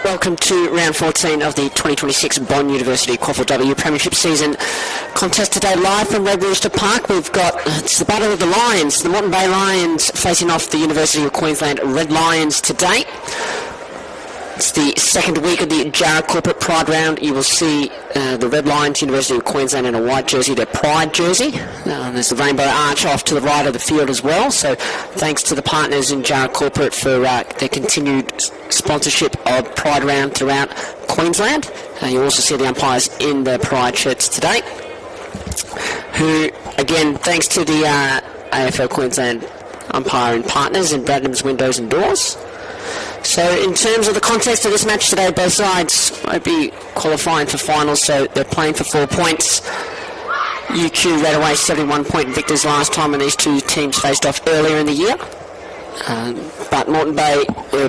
Welcome to round 14 of the 2026 Bond University QAFLW Premiership Season contest today, live from Red Rooster Park. We've got, it's the Battle of the Lions, the Moreton Bay Lions facing off the University of Queensland Red Lions today. It's the second week of the Jarrah Corporate Pride Round. You will see the Red Lions, University of Queensland in a white jersey, their Pride jersey. There's the Rainbow Arch off to the right of the field as well. So thanks to the partners in Jarrah Corporate for their continued sponsorship of Pride Round throughout Queensland. You also see the umpires in their Pride shirts today, who, again, thanks to the AFL Queensland umpiring partners in Bradham's Windows and Doors. So in terms of the context of this match today, both sides won't be qualifying for finals, so they're playing for 4 points. UQ ran away 71-point victors last time when these two teams faced off earlier in the year. But Moreton Bay were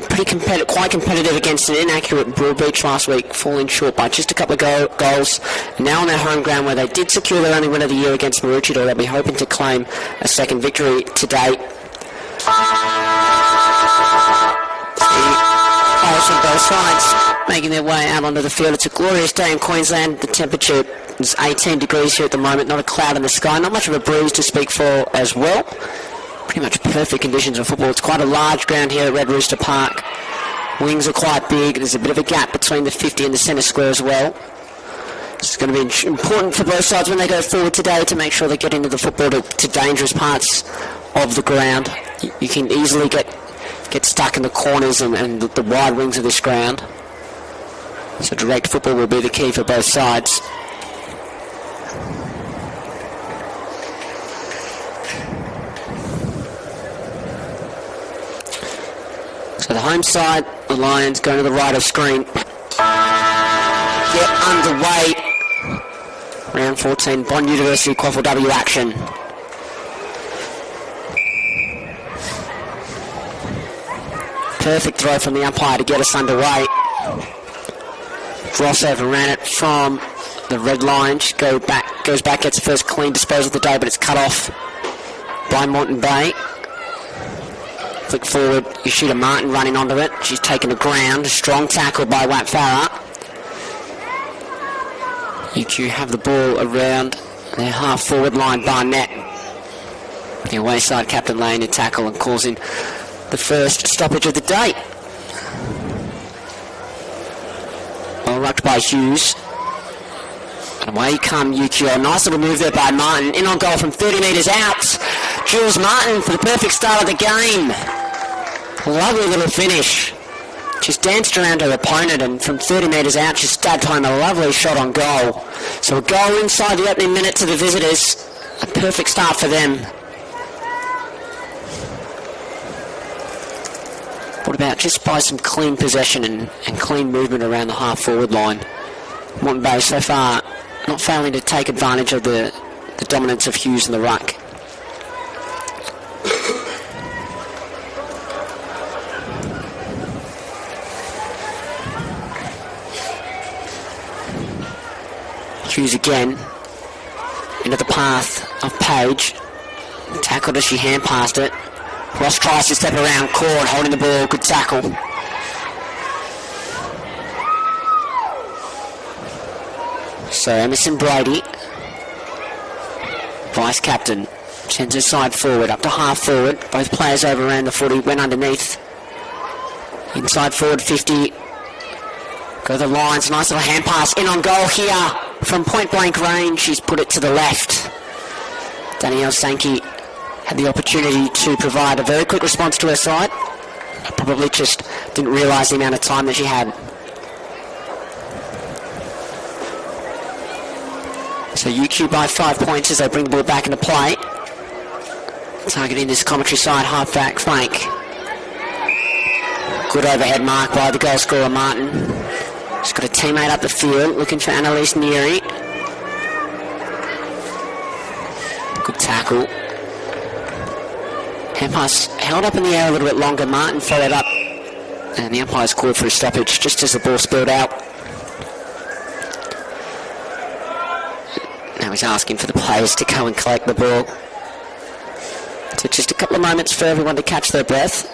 quite competitive against an inaccurate Broadbeach last week, falling short by just a couple of goals. And now on their home ground, where they did secure their only win of the year against Moreton, they'll be hoping to claim a second victory today. Players from both sides making their way out onto the field. It's a glorious day in Queensland. The temperature is 18 degrees here at the moment, not a cloud in the sky, not much of a breeze to speak for as well. Pretty much perfect conditions of football. It's quite a large ground here at Red Rooster Park. Wings are quite big. There's a bit of a gap between the 50 and the centre square as well. It's going to be important for both sides when they go forward today to make sure they get into the football to dangerous parts of the ground. You can easily get stuck in the corners and the wide wings of this ground. So direct football will be the key for both sides. So the home side, the Lions, going to the right of screen. Get underway. Round 14, Bond University QAFLW action. Perfect throw from the umpire to get us underway. Crossover ran it from the Red Lions. Goes back, gets the first clean disposal of the day, but it's cut off by Moreton Bay. Flick forward, you shoot a Martin running onto it. She's taken the ground. A strong tackle by Wat Farah. UQ have the ball around their half-forward line. Barnett, the away side captain, laying a tackle and causing the first stoppage of the day. Well rucked by Hughes. And away come UQ. A nice little move there by Martin. In on goal from 30 metres out. Jules Martin for the perfect start of the game. Lovely little finish. She's danced around her opponent, and from 30 metres out she stabbed home a lovely shot on goal. So a goal inside the opening minute to the visitors. A perfect start for them. What about just by some clean possession and clean movement around the half-forward line? Moreton Bay so far not failing to take advantage of the dominance of Hughes in the ruck. Hughes again into the path of Page. Tackled as she hand passed it. Ross tries to step around Cord, holding the ball. Good tackle. So Emerson Brady, vice captain, sends her side forward, up to half forward. Both players overran the footy, went underneath. Inside forward 50. Go the Lions, nice little hand pass. In on goal here from point blank range. She's put it to the left. Danielle Sankey had the opportunity to provide a very quick response to her side. Probably just didn't realise the amount of time that she had. So UQ by 5 points as they bring the ball back into play. Targeting this commentary side half-back flank. Good overhead mark by the goal scorer Martin. She's got a teammate up the field looking for Annalise Neary. Good tackle. Hand pass held up in the air a little bit longer. Martin followed up, and the umpire's called for a stoppage just as the ball spilled out. Now he's asking for the players to go and collect the ball. So just a couple of moments for everyone to catch their breath.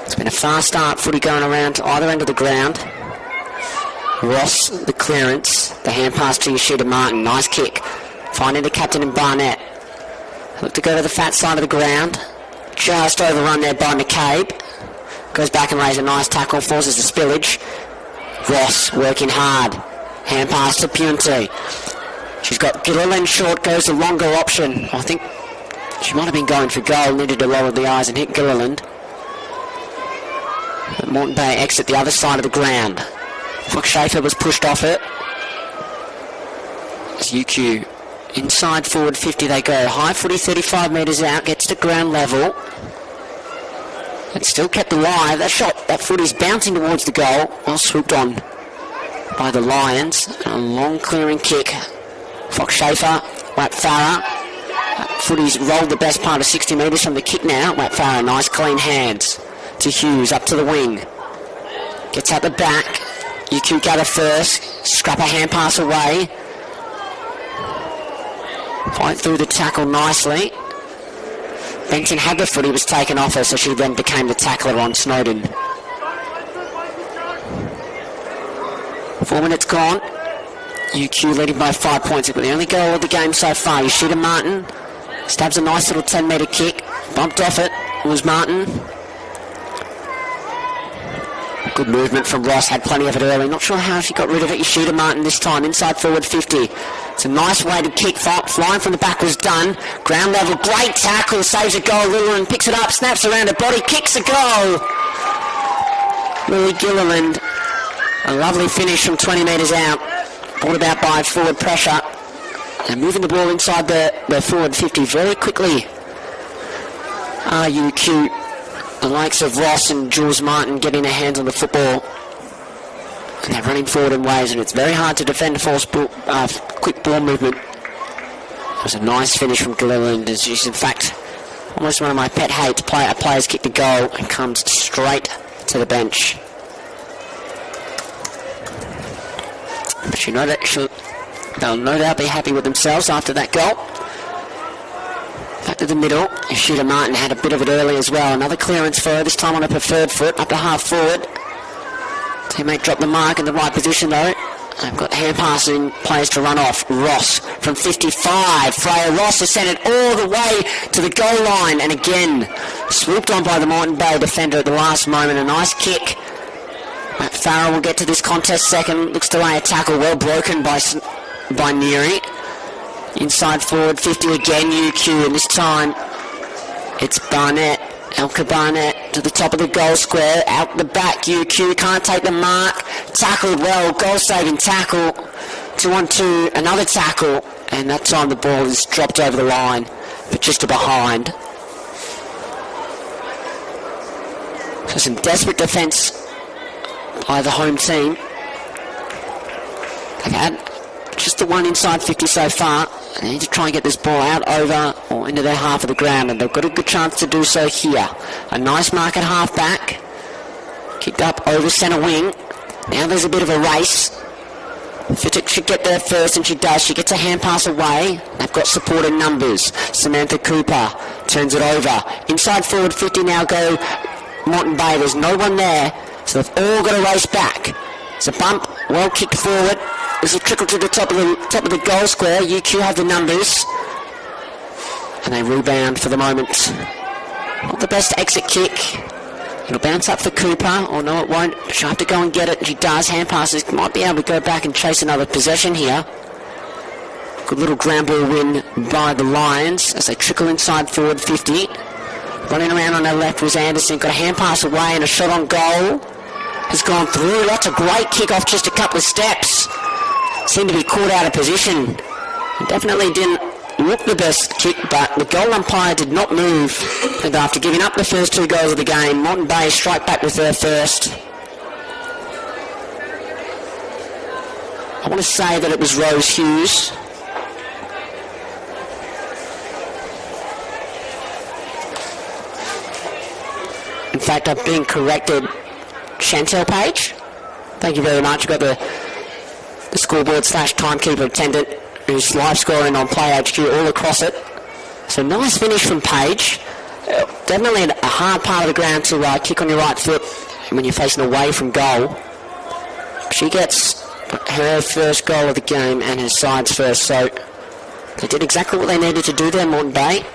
It's been a fast start, footy going around to either end of the ground. Ross, the clearance, the hand pass to Yoshida Martin, nice kick. Finding the captain in Barnett. Look to go to the fat side of the ground. Just overrun there by McCabe. Goes back and lays a nice tackle, forces the spillage. Ross working hard. Hand pass to Punty. She's got Gilliland short, goes the longer option. I think she might have been going for goal, needed to lower the eyes and hit Gilliland. But Moreton Bay exit the other side of the ground. Fox Schaefer was pushed off it. As UQ inside forward 50 they go. High footy 35 metres out, gets to ground level. It's still kept alive. That shot, that footy's bouncing towards the goal. Well swooped on by the Lions. A long clearing kick. Fox Schaefer, Wap Farah. Footy's rolled the best part of 60 metres from the kick now. Wap Farah, nice clean hands to Hughes, up to the wing. Gets out the back. UQ gather first. Scrap a hand pass away. Fight through the tackle nicely. Benton had the footy, was taken off her, so she then became the tackler on Snowden. 4 minutes gone. UQ leading by 5 points. But the only goal of the game so far. Yoshida Martin stabs a nice little 10-metre kick. Bumped off it. It was Martin. Good movement from Ross. Had plenty of it early. Not sure how she got rid of it. Yoshida Martin this time. Inside forward 50. It's a nice weighted kick. Flying from the back was done. Ground level. Great tackle. Saves a goal. Lilliland picks it up. Snaps around her body. Kicks a goal. Lily Gilliland. A lovely finish from 20 metres out. Brought about by forward pressure. And moving the ball inside the forward 50 very quickly. UQ. The likes of Ross and Jules Martin getting their hands on the football. And they're running forward in waves, and it's very hard to defend a quick ball movement. It was a nice finish from Gilliland, as she's in fact almost one of my pet hates. Players kick the goal and comes straight to the bench. But you know that they'll no doubt be happy with themselves after that goal. Back to the middle. Yoshida Martin had a bit of it early as well. Another clearance for her, this time on a preferred foot, up to half forward. Teammate dropped the mark in the right position though. They've got hand passing players to run off. Ross from 55. Freya Ross has sent it all the way to the goal line, and again swooped on by the Moreton Bay defender at the last moment. A nice kick. Matt Farrell will get to this contest second. Looks to lay a tackle, well broken by Neary. Inside forward 50 again, UQ, and this time it's Barnett. Elka Barnett to the top of the goal square. Out the back, UQ can't take the mark. Tackled well, goal-saving tackle. 2-on-2, another tackle. And that time the ball is dropped over the line, but just to behind. So some desperate defence by the home team. They've had just the one inside 50 so far. They need to try and get this ball out over or into their half of the ground, and they've got a good chance to do so here. A nice mark at half back. Kicked up over centre wing. Now there's a bit of a race. Fittick should get there first, and she does. She gets a hand pass away. They've got support in numbers. Samantha Cooper turns it over. Inside forward 50 now go Moreton Bay. There's no one there, so they've all got to race back. It's a bump, well kicked forward. There's a trickle to the top of the goal square. UQ have the numbers. And they rebound for the moment. Not the best exit kick. It'll bounce up for Cooper. Or no, it won't. She'll have to go and get it. She does. Hand passes. Might be able to go back and chase another possession here. Good little ground ball win by the Lions as they trickle inside forward 50. Running around on her left was Anderson. Got a hand pass away and a shot on goal. Has gone through. That's a great kick off just a couple of steps. Seemed to be caught out of position. It definitely didn't look the best kick, but the goal umpire did not move. And after giving up the first two goals of the game, Moreton Bay strike back with their first. I want to say that it was Rose Hughes. In fact, I've been corrected. Chantel Page. Thank you very much. I've got the scoreboard / timekeeper attendant who's live scoring on Play HQ all across it. So nice finish from Page. Definitely a hard part of the ground to kick on your right foot when you're facing away from goal. She gets her first goal of the game and her side's first, so they did exactly what they needed to do there, Moreton Bay.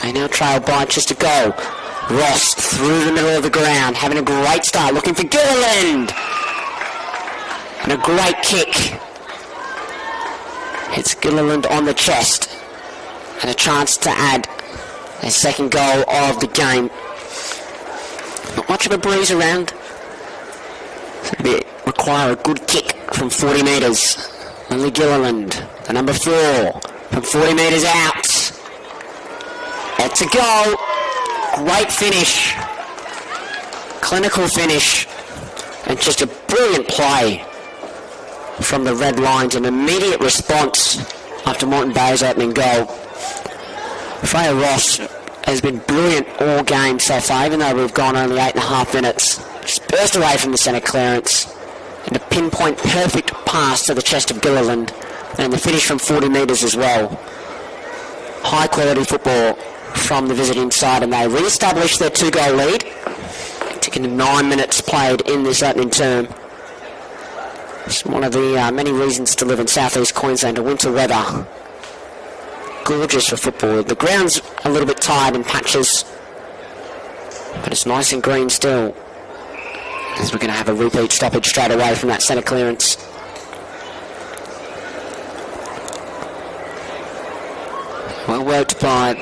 They now trail by just a goal. Ross through the middle of the ground, having a great start, looking for Gilliland. And a great kick. Hits Gilliland on the chest. And a chance to add their second goal of the game. Not much of a breeze around. It'll require a good kick from 40 metres. Lily Gilliland, the number 4, from 40 metres out. That's a goal. Great finish. Clinical finish. And just a brilliant play from the Red Lions. An immediate response after Moreton Bay's opening goal. Freya Ross has been brilliant all game so far, even though we've gone only 8.5 minutes. Just burst away from the centre clearance. And a pinpoint perfect pass to the chest of Gilliland. And the finish from 40 metres as well. High quality football from the visiting side, and they re-established their 2-goal lead. Taking 9 minutes played in this opening term. It's one of the many reasons to live in southeast Queensland, winter weather. Gorgeous for football. The ground's a little bit tired in patches, but it's nice and green still. As we're going to have a repeat stoppage straight away from that centre clearance. Well worked by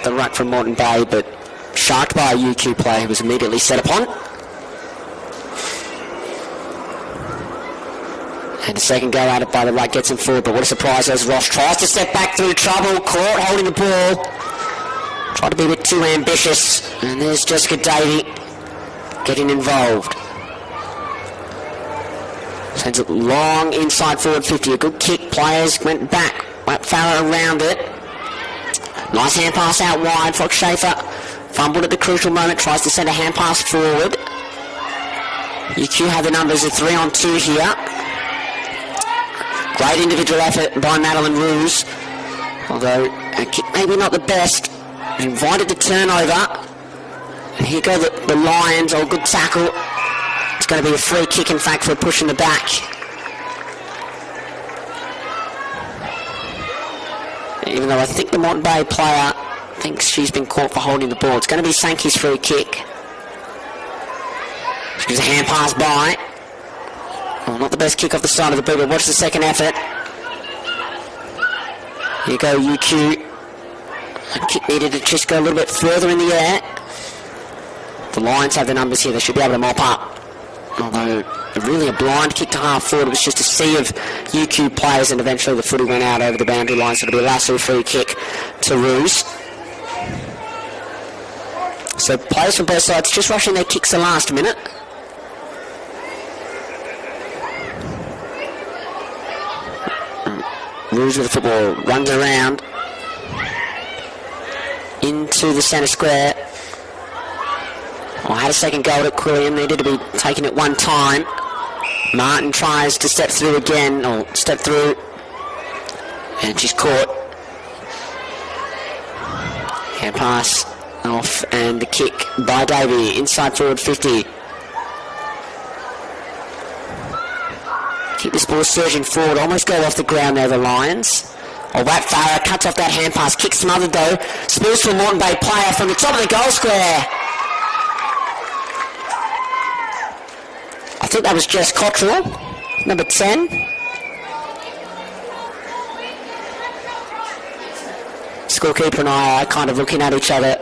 the ruck from Moreton Bay, but sharked by a UQ player who was immediately set upon. And the second go at it by the ruck gets him forward, but what a surprise as Ross tries to step back through trouble, caught holding the ball. Tried to be a bit too ambitious, and there's Jessica Davey getting involved. Sends it long inside forward 50, a good kick, players went back, went Farah around it. Nice hand pass out wide. Fox Schaefer fumbled at the crucial moment, tries to send a hand pass forward. UQ have the numbers of 3-on-2 here. Great individual effort by Madeline Ruse, although a kick maybe not the best. Invited the turnover. And here go the Lions. Oh, good tackle. It's going to be a free kick, in fact, for a push in the back. Even though I think the Moreton Bay player thinks she's been caught for holding the ball. It's going to be Sankey's free kick. She gives a hand pass by. Oh, not the best kick off the side of the boot, but watch the second effort. Here you go, UQ. The kick needed to just go a little bit further in the air. The Lions have the numbers here. They should be able to mop up. Although really a blind kick to half forward. It was just a sea of UQ players, and eventually the footy went out over the boundary line, so it'll be a lasso free kick to Ruse. So players from both sides just rushing their kicks the last minute. Ruse with the football, runs around into the centre square. Had a second goal at Quilliam, needed to be taken at one time. Martin tries to step through again, or step through, and she's caught. Hand pass off, and the kick by Davey, inside forward 50. Keep this ball surging forward, almost go off the ground there, the Lions. Oh, Rat Farah cuts off that hand pass, kicks smothered though, spills to a Moreton Bay player from the top of the goal square. I think that was Jess Cottrell, number 10. Scorekeeper and I are kind of looking at each other.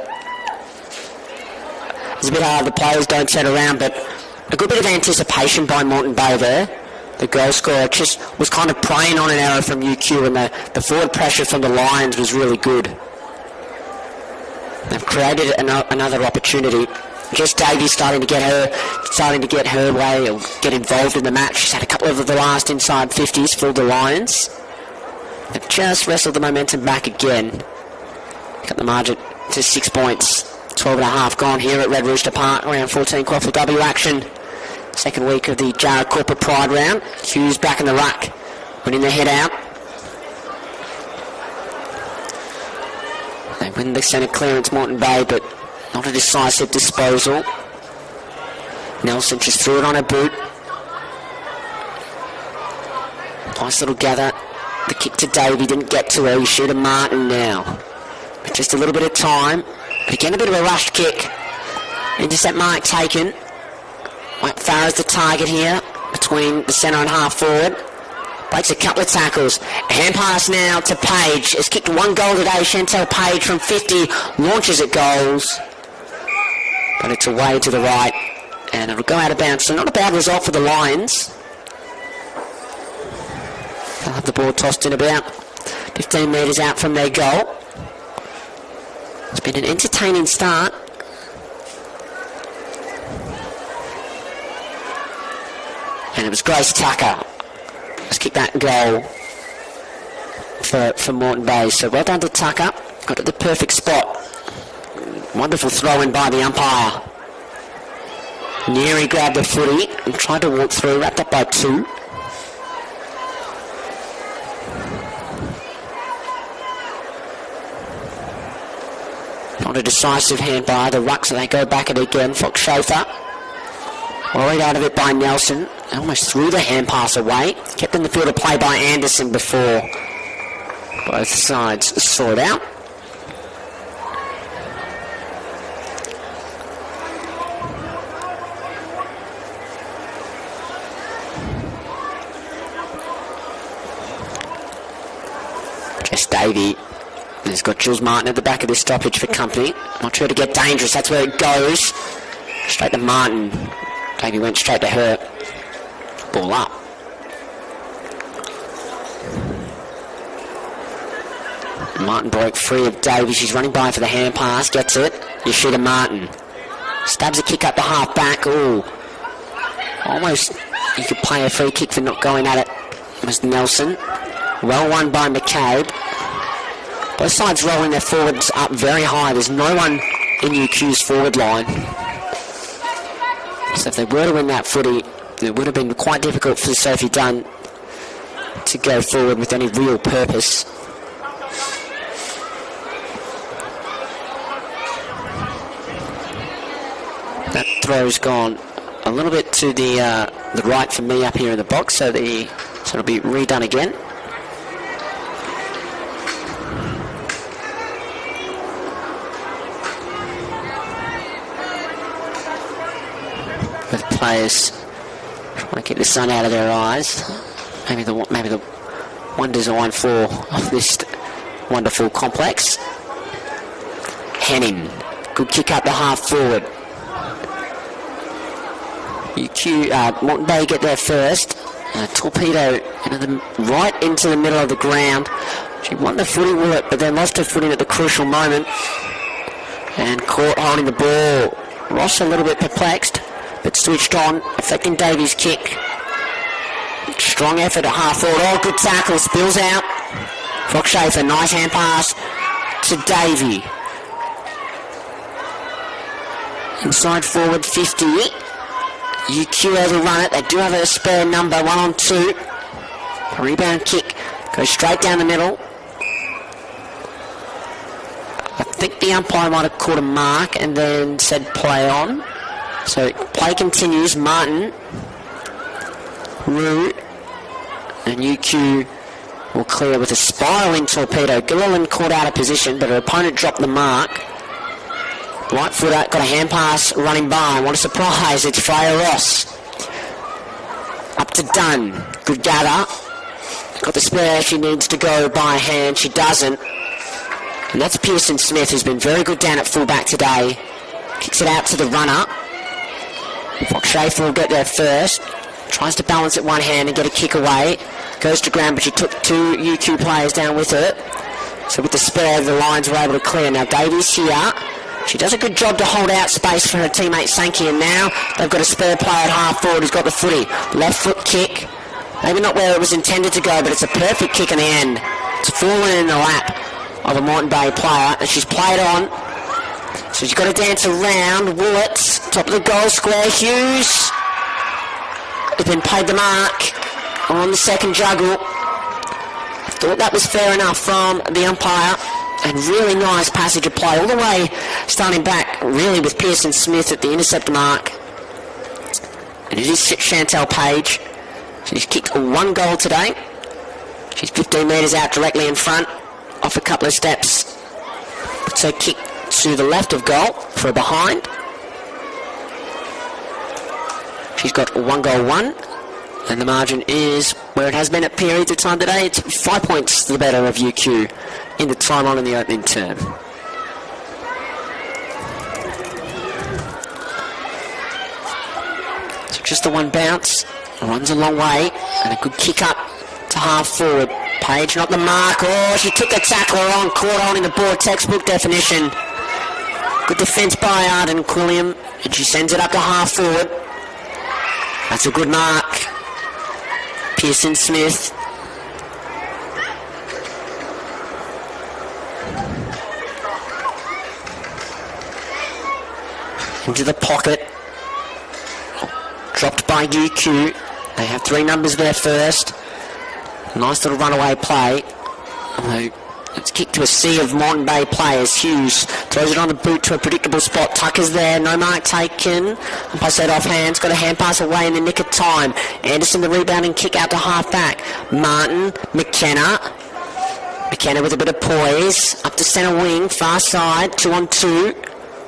It's a bit hard, the players don't turn around, but a good bit of anticipation by Moreton Bay there. The goal scorer just was kind of preying on an error from UQ, and the forward pressure from the Lions was really good. They've created another opportunity. Just Davey starting to get her way, or get involved in the match. She's had a couple of the last inside 50s for the Lions. They've just wrestled the momentum back again. Got the margin to 6 points. 12.5 gone here at Red Rooster Park. Round 14 QAFLW action. Second week of the Jarrah Corporate Pride round. Hughes back in the ruck, winning the head out. They win the centre clearance, Moreton Bay, but Not a decisive disposal. Nelson just threw it on her boot. Nice little gather. The kick to Davey didn't get to her. You shoot a Martin now. With just a little bit of time. But again, a bit of a rushed kick. Intercept mark taken. Farah's the target here between the centre and half forward. Breaks a couple of tackles. A hand pass now to Page. Has kicked one goal today. Chantel Page from 50 launches at goals. But it's away to the right. And it'll go out of bounds. So not a bad result for the Lions. They'll have the ball tossed in about 15 metres out from their goal. It's been an entertaining start. And it was Grace Tucker. Let's kick that goal for Moreton Bay. So well done to Tucker. Got at the perfect spot. Wonderful throw in by the umpire. Neary grabbed the footy and tried to walk through, wrapped up by 2. Not a decisive hand by the Rucks, and they go back it again. Fox Schaefer worried out of it by Nelson. Almost threw the hand pass away. Kept in the field of play by Anderson before both sides saw it out. Jess Davey has got Jules Martin at the back of this stoppage for company. Not sure to get dangerous. That's where it goes. Straight to Martin. Davey went straight to her. Ball up. Martin broke free of Davey. She's running by for the hand pass. Gets it. You shoot a Martin. Stabs a kick up the half back. Ooh. Almost you could play a free kick for not going at it. It was Nelson. Well won by McCabe. Both sides rolling their forwards up very high. There's no one in UQ's forward line. So if they were to win that footy, it would have been quite difficult for Sophie Dunn to go forward with any real purpose. That throw's gone a little bit to the right for me up here in the box, so it'll be redone again. With players trying to keep the sun out of their eyes. Maybe the one design for of this wonderful complex. Henning, good kick up the half forward. Moreton Bay get there first. Torpedo right into the middle of the ground. She won the footy with it, but then lost her footing at the crucial moment. And caught holding the ball. Ross a little bit perplexed, but switched on, affecting Davies' kick. Strong effort at half forward. Oh, good tackle. Spills out. Fox Schaefer, nice hand pass to Davey. Inside forward 50. UQ overrun it. They do have a spare number, 1 on 2. A rebound kick goes straight down the middle. I think the umpire might have caught a mark and then said play on. So play continues. Martin, Rue, and UQ will clear with a spiralling torpedo. Gilliland caught out of position, but her opponent dropped the mark. Right footer, got a hand pass running by. What a surprise, it's Freya Ross. Up to Dunn. Good gather. Got the spare, she needs to go by hand. She doesn't. And that's Pearson Smith, who's been very good down at fullback today. Kicks it out to the runner. Fox Schaefer will get there first. Tries to balance it one hand and get a kick away. Goes to ground, but she took 2 UQ players down with her. So with the spare, the Lions were able to clear. Now Davies here. She does a good job to hold out space for her teammate Sankey, and now they've got a spare player at half forward who's got the footy. Left foot kick. Maybe not where it was intended to go, but it's a perfect kick in the end. It's fallen in the lap of a Moreton Bay player, and she's played on. So she's got to dance around. Willets, top of the goal square. Hughes has been paid the mark on the second juggle. I thought that was fair enough from the umpire. And really nice passage of play all the way, starting back really with Pearson Smith at the intercept mark. And it is Chantel Page. She's kicked 1 goal today. She's 15 metres out directly in front, off a couple of steps. Puts her kick to the left of goal for a behind. She's got 1 goal 1, and the margin is where it has been at periods of time today. It's 5 points to the better of UQ in the time on in the opening term. So just the 1 bounce, runs a long way, and a good kick up to half forward. Page not the mark. Oh, she took the tackle on, caught on in the board textbook definition. Good defence by Arden Quilliam, and she sends it up to half forward. That's a good mark. Pearson Smith. Into the pocket. Dropped by UQ. They have 3 numbers there first. Nice little runaway play. It's kicked to a sea of Moreton Bay players. Hughes throws it on the boot to a predictable spot. Tucker's there, no mark taken. Umpire said off hands, got a hand pass away in the nick of time. Anderson the rebounding kick out to half back. Martin, McKenna. McKenna with a bit of poise. Up to centre wing, far side, 2 on 2.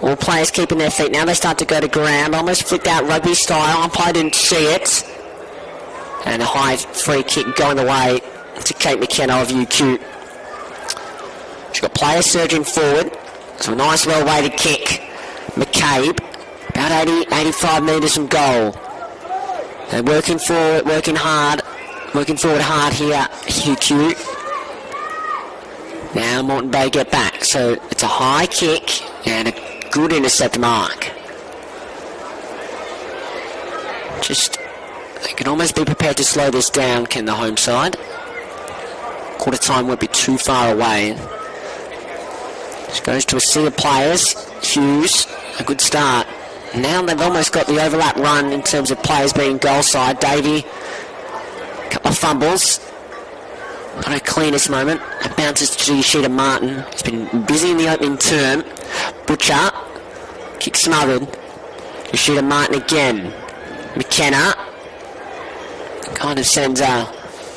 All players keeping their feet. Now they start to go to ground. Almost flicked out rugby style. Umpire didn't see it. And a high free kick going the way to Kate McKenna of UQ. She's got players surging forward. So a nice well-weighted kick. McCabe, about 85 metres from goal. They're working forward, working forward hard here, UQ. Now Moreton Bay get back. So it's a high kick and a good intercept mark. They can almost be prepared to slow this down, can the home side. Quarter time won't be too far away. This goes to a sea of players. Hughes, a good start. Now they've almost got the overlap run in terms of players being goal side. Davey, a couple of fumbles. Not her cleanest moment. It bounces to Yoshida Martin. He's been busy in the opening term. Butcher, kick smothered. Yoshida Martin again. McKenna kind of sends a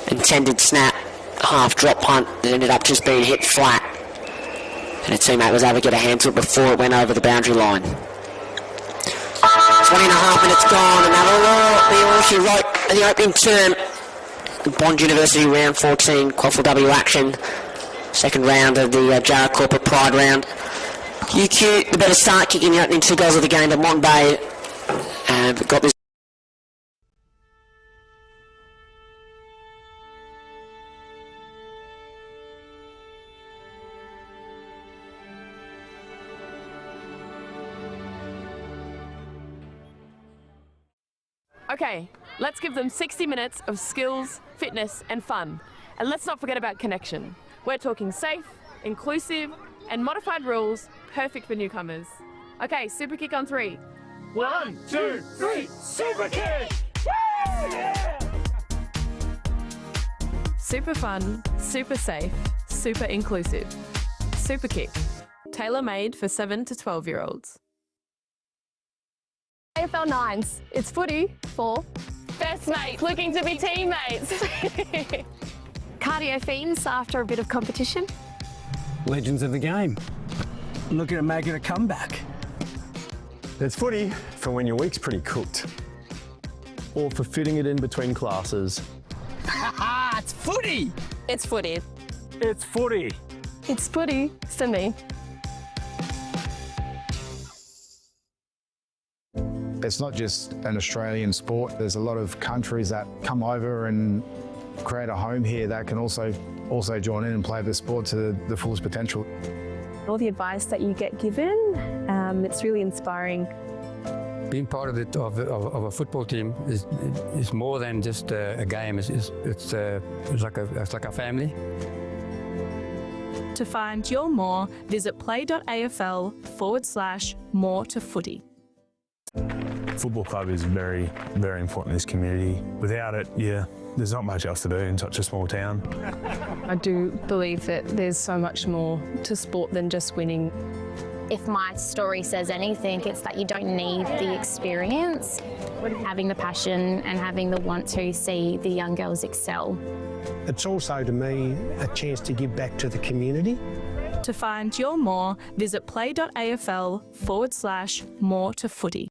intended snap, half drop punt that ended up just being hit flat. And her teammate was able to get a hand to it before it went over the boundary line. 20 and a half minutes gone, and that'll be all she wrote in the opening term. The Bond University round 14 QAFLW action. Second round of the Jarrah Corporate Pride round. UQ, the better start, kicking the opening 2 goals of the game, but Moreton Bay got this. Okay, let's give them 60 minutes of skills, fitness and fun. And let's not forget about connection. We're talking safe, inclusive and modified rules, perfect for newcomers. Okay, super kick on 3. 1, 2, 3, super kick! Woo! Yeah! Super fun, super safe, super inclusive. Super kick, tailor-made for 7 to 12-year-olds. AFL 9s, it's footy for Best mates looking to be teammates. cardio fiends after a bit of competition. Legends of the game, looking at making a comeback. There's footy for when your week's pretty cooked. Or for fitting it in between classes. It's footy! It's footy. It's footy. It's footy for me. It's not just an Australian sport. There's a lot of countries that come over and create a home here that can also join in and play the sport to the fullest potential. All the advice that you get given, it's really inspiring. Being part of a football team is more than just a game. It's like a family. To find your more, visit play.afl/more to footy. Football club is very, very important in this community. Without it, there's not much else to do in such a small town. I do believe that there's so much more to sport than just winning. If my story says anything, it's that you don't need the experience, having the passion and having the want to see the young girls excel. It's also, to me, a chance to give back to the community. To find your more, visit play.afl/more to footy.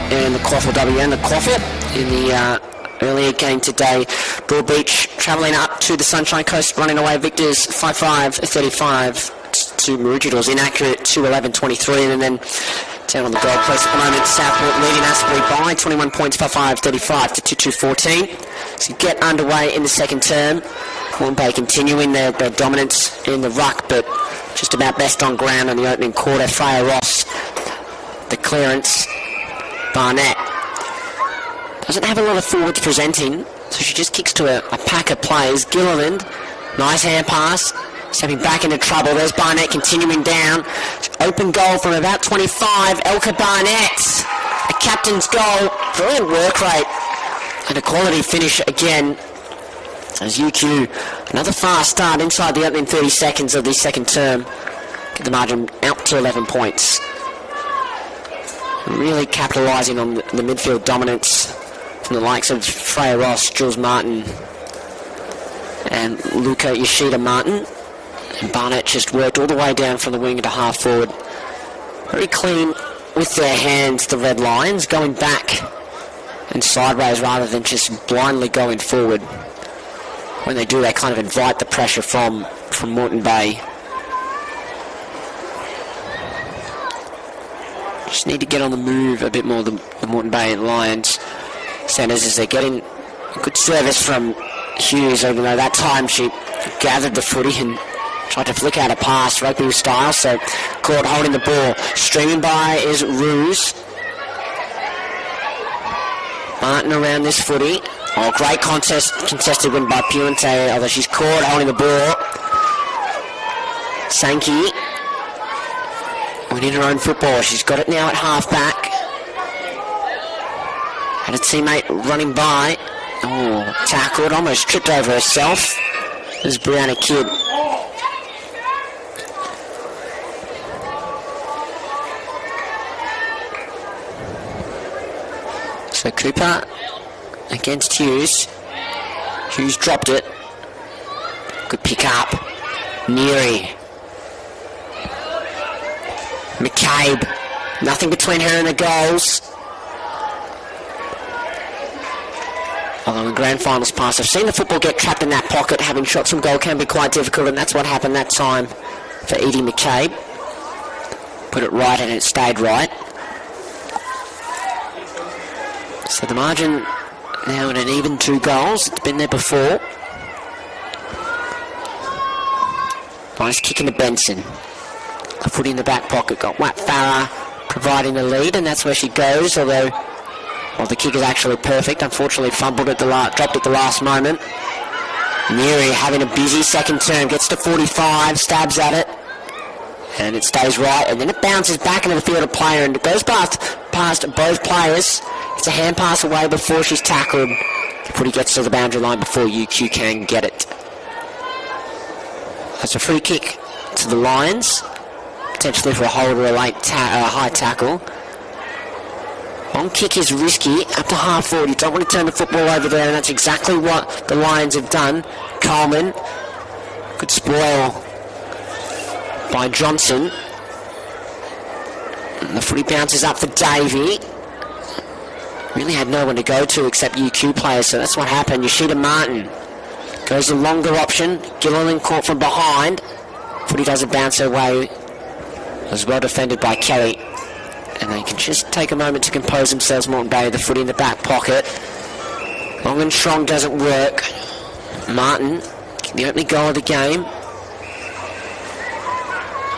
And the QAFLW and the QAFL in the earlier game today. Broadbeach travelling up to the Sunshine Coast, running away victors 5-5, 35 to Maroochydores. Inaccurate 2-11-23, and then down on the Gold Coast at the moment, Southport leading Aspley by 21 points, 5-5, 35 to 2-2-14. So get underway in the second term. Moreton Bay continuing their dominance in the ruck, but just about best on ground in the opening quarter. Freya Ross, the clearance. Barnett doesn't have a lot of forwards presenting, so she just kicks to a pack of players. Gilliland, nice hand pass, stepping back into trouble. There's Barnett continuing down. Open goal from about 25. Elka Barnett, a captain's goal. Brilliant work rate and a quality finish again. As UQ, another fast start inside the opening 30 seconds of the second term. Get the margin out to 11 points. Really capitalising on the midfield dominance from the likes of Freya Ross, Jules Martin and Luca Yoshida Martin. And Barnett just worked all the way down from the wing to half forward. Very clean with their hands, the Red Lions, going back and sideways rather than just blindly going forward. When they do, they kind of invite the pressure from Moreton Bay. Just need to get on the move a bit more, the Moreton Bay Lions centres, as they're getting a good service from Hughes, even though that time she gathered the footy and tried to flick out a pass, rugby style, so caught holding the ball. Streaming by is Ruse. Martin around this footy. Oh, great contested win by Puente, although she's caught holding the ball. Sankey winning her own football. She's got it now at half-back. Had a teammate running by. Oh, tackled, almost tripped over herself. This is Brianna Kidd. So Cooper against Hughes. Hughes dropped it. Good pick up. Neary. McCabe. Nothing between her and the goals. Although in grand finals past, I've seen the football get trapped in that pocket. Having shots from goal can be quite difficult, and that's what happened that time for Edie McCabe. Put it right and it stayed right. So the margin now at an even 2 goals. It's been there before. Nice kick into Benson. A foot in the back pocket. Got Wat Farah providing the lead, and that's where she goes, although the kick is actually perfect. Unfortunately fumbled at dropped at the last moment. Neary having a busy second term. Gets to 45, stabs at it. And it stays right, and then it bounces back into the field of play, and it goes past both players. It's a hand pass away before she's tackled. The footy gets to the boundary line before UQ can get it. That's a free kick to the Lions, potentially for a hold or a late high tackle. Long kick is risky, up to half forward. You don't want to turn the football over there, and that's exactly what the Lions have done. Coleman, good spoil by Johnson. And the footy bounces up for Davey. Really had no one to go to except UQ players, so that's what happened. Yoshida Martin goes the longer option. Gilliland caught from behind. Footy doesn't bounce her way. It was well defended by Kelly. And they can just take a moment to compose themselves. Moreton Bay, the footy in the back pocket. Long and strong doesn't work. Martin, the opening goal of the game.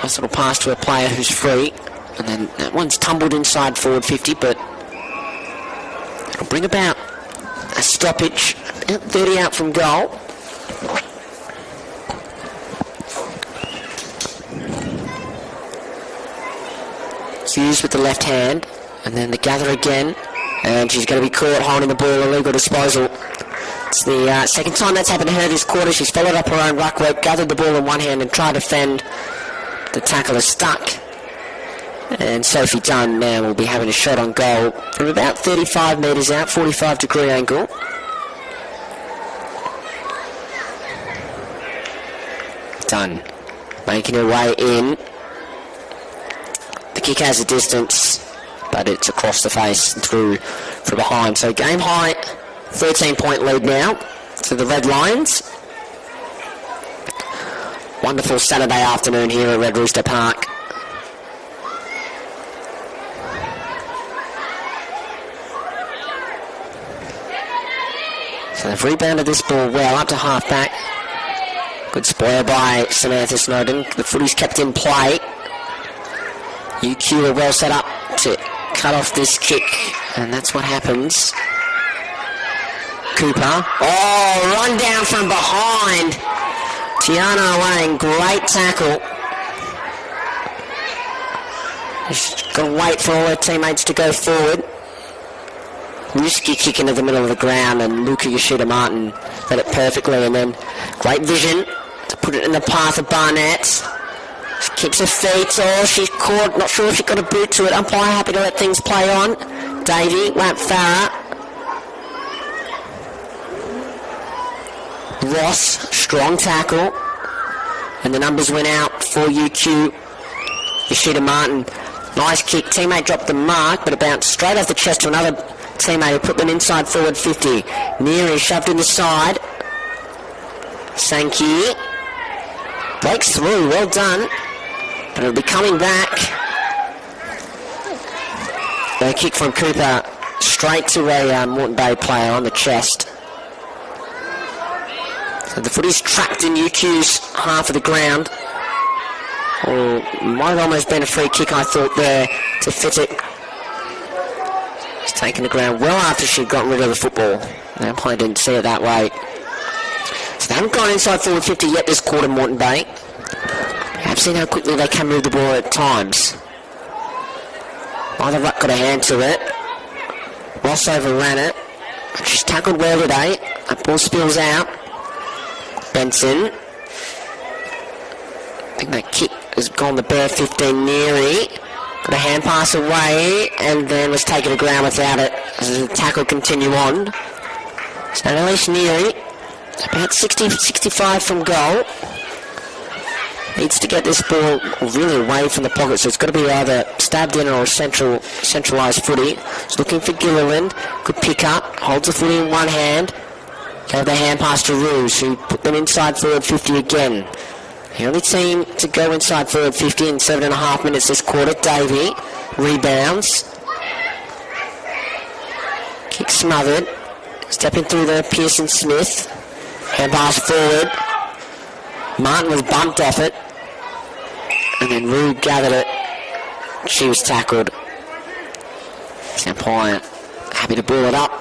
Nice little pass to a player who's free. And then that one's tumbled inside forward 50, but it'll bring about a stoppage. About 30 out from goal. Hughes with the left hand, and then the gather again, and she's going to be caught holding the ball, illegal disposal. It's the second time that's happened to her this quarter. She's followed up her own ruck work, gathered the ball in one hand and tried to defend. The tackle is stuck, and Sophie Dunn now will be having a shot on goal from about 35 metres out, 45-degree angle. Dunn making her way in. The kick has a distance, but it's across the face and through from behind. So game high, 13-point lead now to the Red Lions. Wonderful Saturday afternoon here at Red Rooster Park. So they've rebounded this ball well up to half-back. Good spoil by Samantha Snowden. The footy's kept in play. UQ are well set up to cut off this kick, and that's what happens. Cooper. Oh, run down from behind. Tiana Lang, great tackle. She's got to wait for all her teammates to go forward. Risky kick into the middle of the ground, and Luca Yoshida Martin read it perfectly, and then great vision to put it in the path of Barnett. She keeps her feet, oh, she's caught, not sure if she got a boot to it. Umpire happy to let things play on. Davey, Wat Farah. Ross, strong tackle. And the numbers went out for UQ. Yoshida Martin, nice kick. Teammate dropped the mark, but it bounced straight off the chest to another teammate who put them inside forward 50. Neary shoved in the side. Sankey breaks through, well done. But it'll be coming back. A kick from Cooper straight to a Moreton Bay player on the chest. So the footy's trapped in UQ's half of the ground. Or might have almost been a free kick, I thought, there to Fittick. She's taken the ground well after she'd got rid of the football. The umpire didn't see it that way. So they haven't gone inside forward 50 yet this quarter, Moreton Bay. I've seen how quickly they can move the ball at times. Either Ruck got a hand to it. Ross overran it. She's tackled well today. That ball spills out. Benson. I think that kick has gone the bare 15 nearly. Got a hand pass away and then was taken to ground without it as the tackle continue on. So at least nearly. About 60-65 from goal. Needs to get this ball really away from the pocket, so it's got to be either stabbed in or centralised footy. It's looking for Gilliland. Good pick up. Holds the footy in one hand. Gave the hand pass to Roos, who put them inside forward 50 again. The only team to go inside forward 50 in 7.5 minutes this quarter. Davey rebounds. Kick smothered. Stepping through the Pearson Smith. Hand pass forward. Martin was bumped off it. And then Rue gathered it. She was tackled. Umpire happy to ball it up.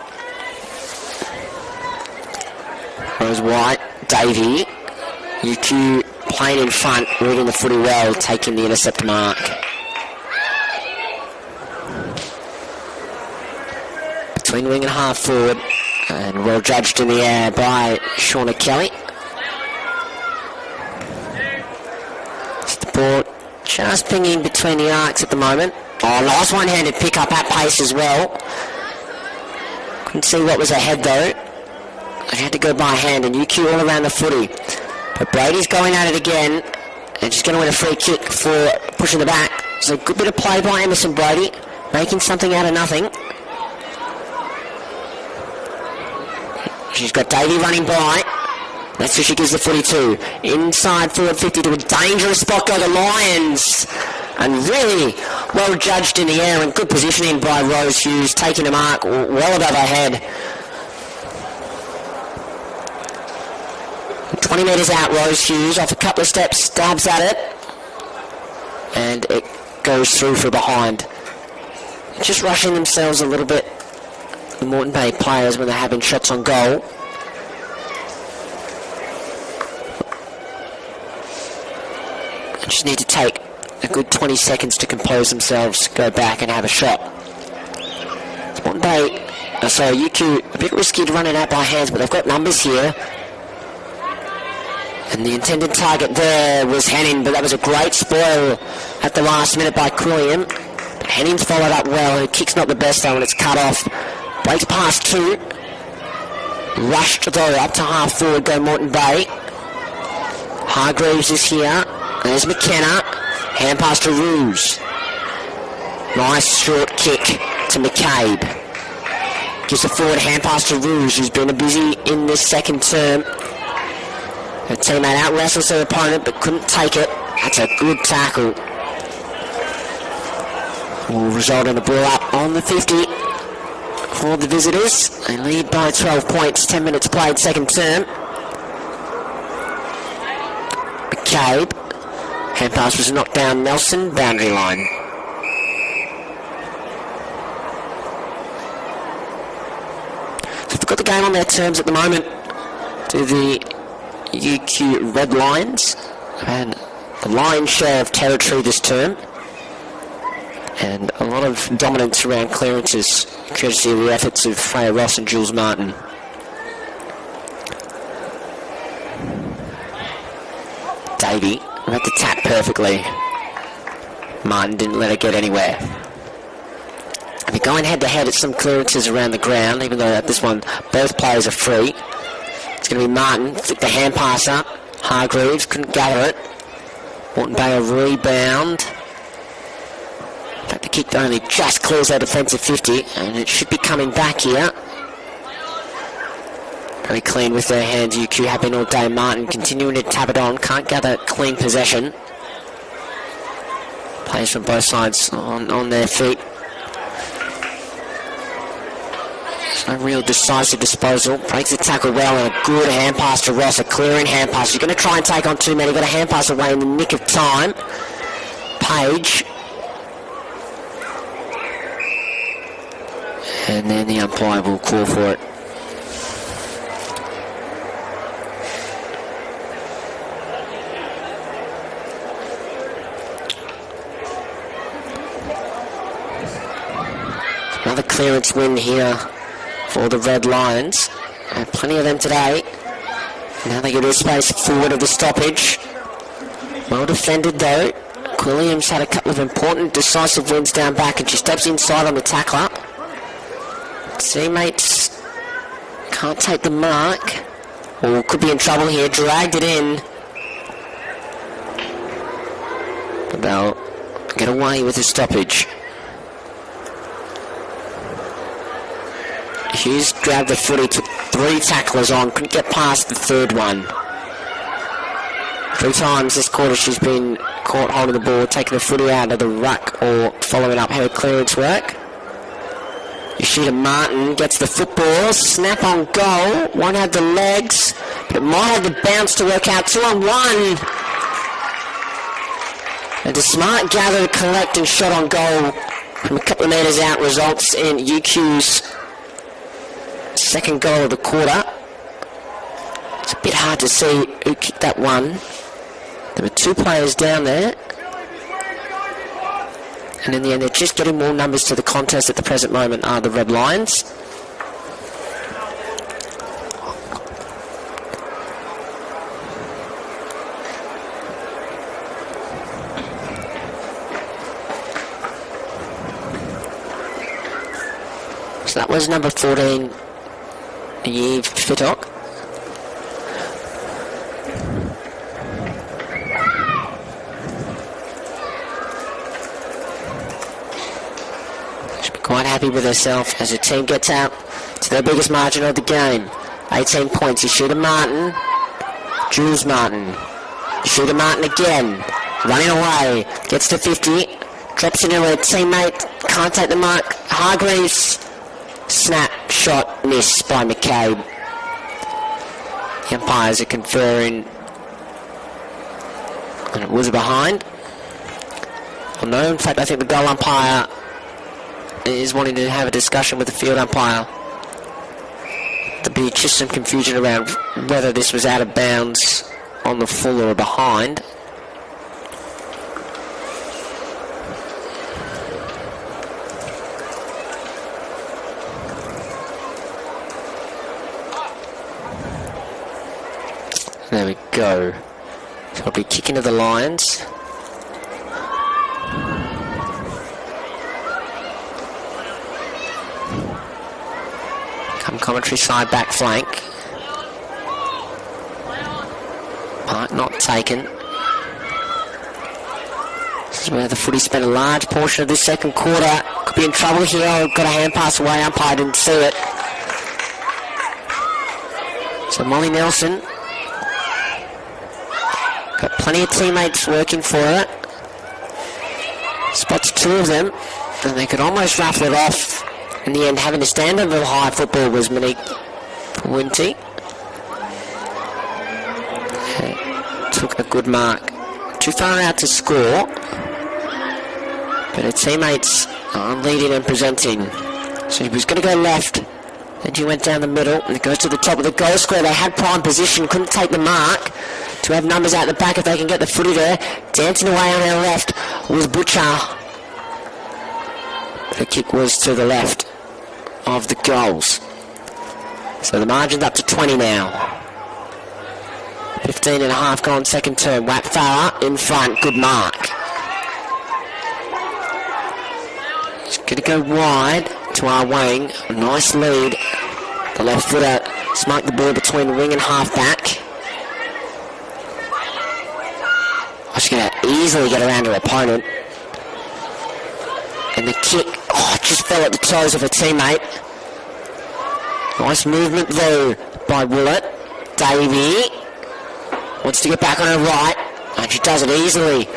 Rose White, Davey, UQ playing in front, reading the footy well, taking the intercept mark. Between wing and half forward, and well judged in the air by Shauna Kelly. Ball just pinging between the arcs at the moment. Oh, nice one-handed pick-up at pace as well. Couldn't see what was ahead though. I had to go by hand, and UQ all around the footy. But Brady's going at it again, and she's going to win a free kick for pushing the back. So a good bit of play by Emerson Brady, making something out of nothing. She's got Davey running by. That's who she gives the footy to. Inside forward 50 to a dangerous spot go the Lions. And really well judged in the air and good positioning by Rose Hughes, taking the mark well above her head. 20 metres out, Rose Hughes off a couple of steps, stabs at it. And it goes through for behind. Just rushing themselves a little bit, the Moreton Bay players, when they're having shots on goal. Just need to take a good 20 seconds to compose themselves, go back and have a shot. Moreton Bay, UQ, a bit risky to run it out by hands, but they've got numbers here. And the intended target there was Henning, but that was a great spoil at the last minute by Quilliam. But Henning's followed up well. Her kick's not the best though, and it's cut off. Breaks past two. Rushed though up to half forward, go Moreton Bay. Hargreaves is here. There's McKenna. Hand pass to Ruse. Nice short kick to McCabe. Gives a forward hand pass to Ruse, who's been busy in this second term. Her teammate out-wrestles her opponent but couldn't take it. That's a good tackle. Will result in a ball up on the 50 for the visitors. They lead by 12 points, 10 minutes played, second term. McCabe. Hand pass was knocked down Nelson, boundary line. So they've got the game on their terms at the moment to the UQ Red Lions. And the lion's share of territory this term. And a lot of dominance around clearances, courtesy of the efforts of Freya Ross and Jules Martin. Davey had to tap perfectly. Martin didn't let her get anywhere. They're going head-to-head at some clearances around the ground, even though at this one both players are free. It's going to be Martin, flicked the hand pass up. Hargreaves couldn't gather it. Moreton Bay a rebound. In fact, the kick only just clears their defensive 50, and it should be coming back here. Very clean with their hands. UQ have been all day. Martin continuing to tap it on. Can't gather clean possession. Players from both sides on their feet. No real decisive disposal. Breaks the tackle well and a good hand pass to Ross. A clearing hand pass. You're going to try and take on too many. Got a hand pass away in the nick of time. Page. And then the umpire will call for it. Another clearance win here for the Red Lions. Plenty of them today. Now they get a space forward of the stoppage. Well defended though. Quilliam's had a couple of important decisive wins down back and she steps inside on the tackler. Teammates can't take the mark. Or could be in trouble here. Dragged it in. But they'll get away with the stoppage. Hughes grabbed the footy, took 3 tacklers on, couldn't get past the third one. 3 times this quarter she's been caught holding the ball, taking the footy out of the ruck or following up her clearance work. Yoshida Martin gets the football, snap on goal, won't have the legs, but it might have the bounce to work out. 2 on 1. And the smart gather, collect and shot on goal from a couple of metres out results in UQ's second goal of the quarter. It's a bit hard to see who kicked that one. There were 2 players down there. And in the end, they're just getting more numbers to the contest at the present moment are the Red Lions. So that was number 14, Yves Fittock. She'll be quite happy with herself as her team gets out to their biggest margin of the game. 18 points. Yoshida Martin. Jules Martin. Yoshida Martin again. Running away. Gets to 50. Drops into her teammate. Can't take the mark. Hargreaves. Snap, shot, miss by McCabe. The umpires are conferring, and it was a behind. Well, no, in fact, I think the goal umpire is wanting to have a discussion with the field umpire. There'll be just some confusion around whether this was out of bounds on the full or a behind. There we go. So I'll be kicking to the Lions. Come commentary side back flank. Mark not taken. This is where the footy spent a large portion of this second quarter. Could be in trouble here. Got a hand pass away. Umpire didn't see it. So Molly Nelson. Got plenty of teammates working for it. Spots 2 of them, and they could almost raffle it off. In the end, having to stand over the high football was Monique Winty. Took a good mark. Too far out to score, but her teammates are leading and presenting. So he was going to go left, then she went down the middle, and it goes to the top of the goal square. They had prime position, couldn't take the mark. To have numbers out the back if they can get the footy there. Dancing away on our left was Butcher. The kick was to the left of the goals. So the margin's up to 20 now. 15 and a half gone second term. Wap Farah in front. Good mark. It's going to go wide to our wing. A nice lead. The left footer smoked the ball between wing and half back. She's going to easily get around her opponent. And the kick, just fell at the toes of her teammate. Nice movement though by Willett. Davey wants to get back on her right, and she does it easily.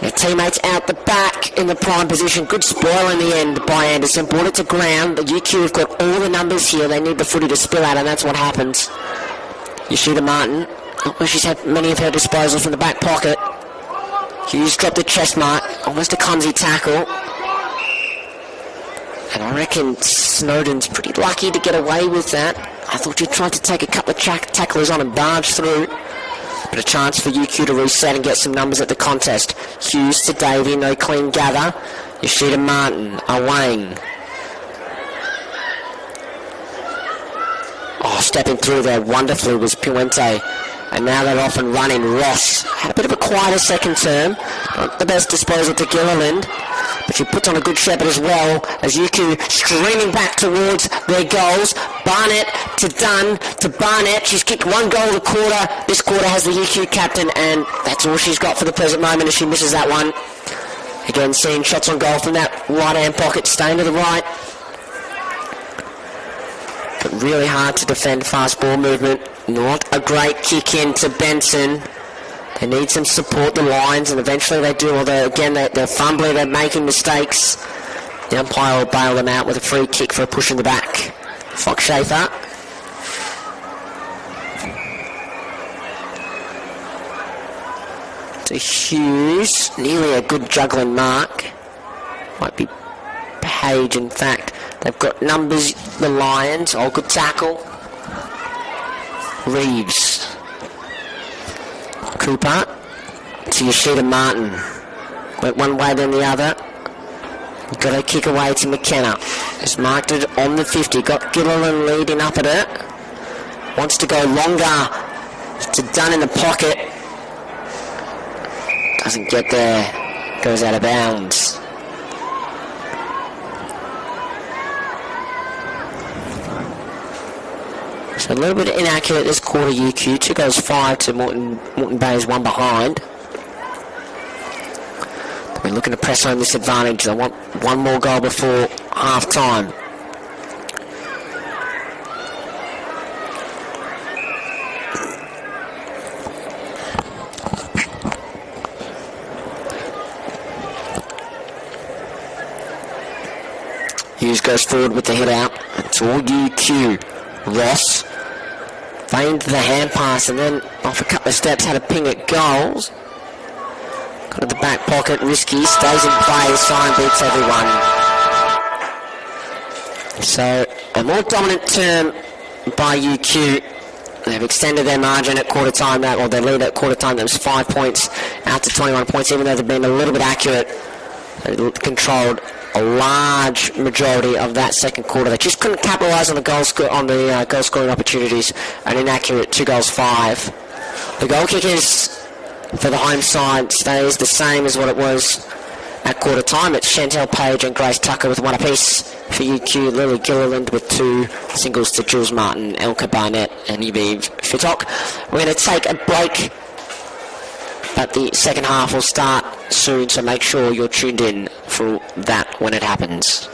Their teammates out the back in the prime position. Good spoil in the end by Anderson. Brought it to ground. The UQ have got all the numbers here. They need the footy to spill out, and that's what happens. Yoshida Martin. She's had many of her disposals from the back pocket. Hughes dropped the chest mark. Almost a clumsy tackle. And I reckon Snowden's pretty lucky to get away with that. I thought you tried to take a couple of tacklers on and barge through. But a chance for UQ to reset and get some numbers at the contest. Hughes to Davey, no clean gather. Yoshida Martin, Awang. Oh, stepping through there wonderfully was Puente. And now they're off and running. Ross had a bit of a quieter second term. Not the best disposal to Gilliland. But she puts on a good shepherd as well as UQ streaming back towards their goals. Barnett to Dunn to Barnett. She's kicked one goal a quarter. This quarter has the UQ captain, and that's all she's got for the present moment as she misses that one. Again, seeing shots on goal from that right-hand pocket, staying to the right. But really hard to defend fast ball movement. Not a great kick in to Benson. They need some support, the Lions, and eventually they do. Although, again, they're fumbling, they're making mistakes. The umpire will bail them out with a free kick for a push in the back. Fox Schaefer. To Hughes. Nearly a good juggling mark. Might be Page, in fact. They've got numbers, the Lions. Oh, good tackle. Reeves. Cooper to Yoshida Martin. Went one way then the other. Got a kick away to McKenna. Just marked it on the 50. Got Gilliland leading up at it. Wants to go longer to Dunn in the pocket. Doesn't get there. Goes out of bounds. So a little bit inaccurate this quarter UQ. 2 goals 5 to Moreton Bay's 1 behind. They're looking to press home this advantage. They want one more goal before half time. Hughes goes forward with the hit out. It's all UQ. Ross feigned the hand pass and then off a couple of steps had a ping at goals. Got at the back pocket, risky, stays in play, sign beats everyone. So a more dominant term by UQ. They've extended their margin at quarter time, or their lead at quarter time. That was 5 points out to 21 points, even though they've been a little bit accurate. They controlled a large majority of that second quarter. They just couldn't capitalise on the goal scoring opportunities. An inaccurate 2 goals 5. The goal kickers for the home side stays the same as what it was at quarter time. It's Chantel Page and Grace Tucker with 1 apiece. For UQ, Lily Gilliland with 2 singles to Jules Martin, Elka Barnett and Yves Fitok. We're going to take a break, but the second half will start soon, so make sure you're tuned in for that when it happens.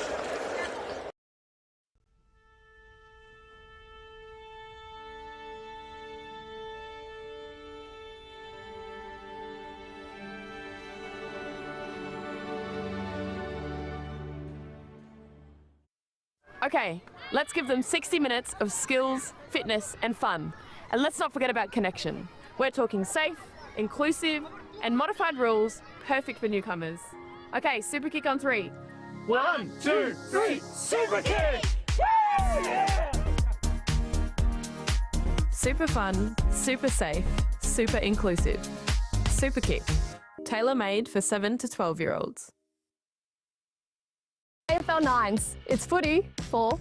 Okay, let's give them 60 minutes of skills, fitness and fun. And let's not forget about connection. We're talking safe, inclusive and modified rules, perfect for newcomers. Okay, super kick on 3. 1, 2, 3, super kick! Woo! Yeah! Super fun, super safe, super inclusive. Super kick, tailor-made for 7 to 12-year-olds. AFL 9s, it's footy for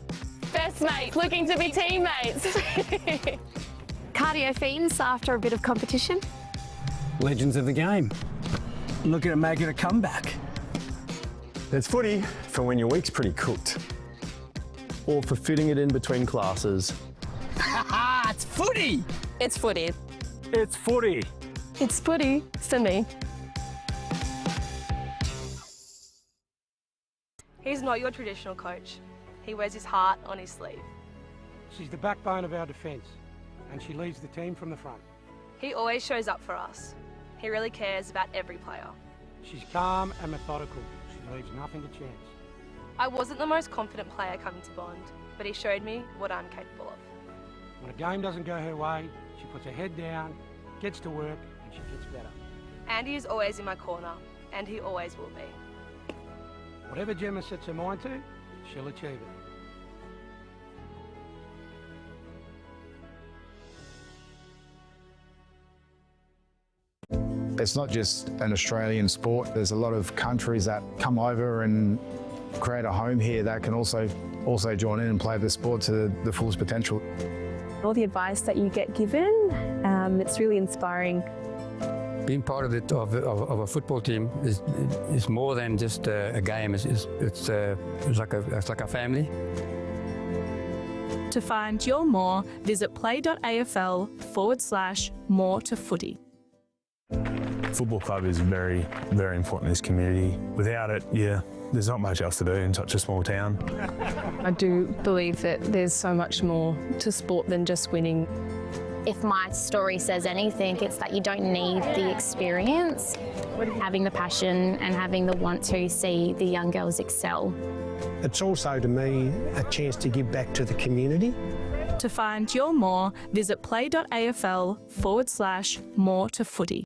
Best mates looking to be teammates. cardio fiends after a bit of competition. Legends of the game. Looking at making a comeback. It's footy for when your week's pretty cooked. Or for fitting it in between classes. It's footy! It's footy. It's footy. It's footy for me. He's not your traditional coach. He wears his heart on his sleeve. She's the backbone of our defence, and she leads the team from the front. He always shows up for us. He really cares about every player. She's calm and methodical. She leaves nothing to chance. I wasn't the most confident player coming to Bond, but he showed me what I'm capable of. When a game doesn't go her way, she puts her head down, gets to work, and she gets better. Andy is always in my corner, and he always will be. Whatever Gemma sets her mind to, she'll achieve it. It's not just an Australian sport. There's a lot of countries that come over and create a home here that can also join in and play the sport to the fullest potential. All the advice that you get given, it's really inspiring. Being part of a football team is more than just a game. It's like a family. To find your more, visit play.afl/more to footy. Football club is very, very important in this community. Without it, there's not much else to do in such a small town. I do believe that there's so much more to sport than just winning. If my story says anything, it's that you don't need the experience, having the passion and having the want to see the young girls excel. It's also, to me, a chance to give back to the community. To find your more, visit play.afl/more to footy.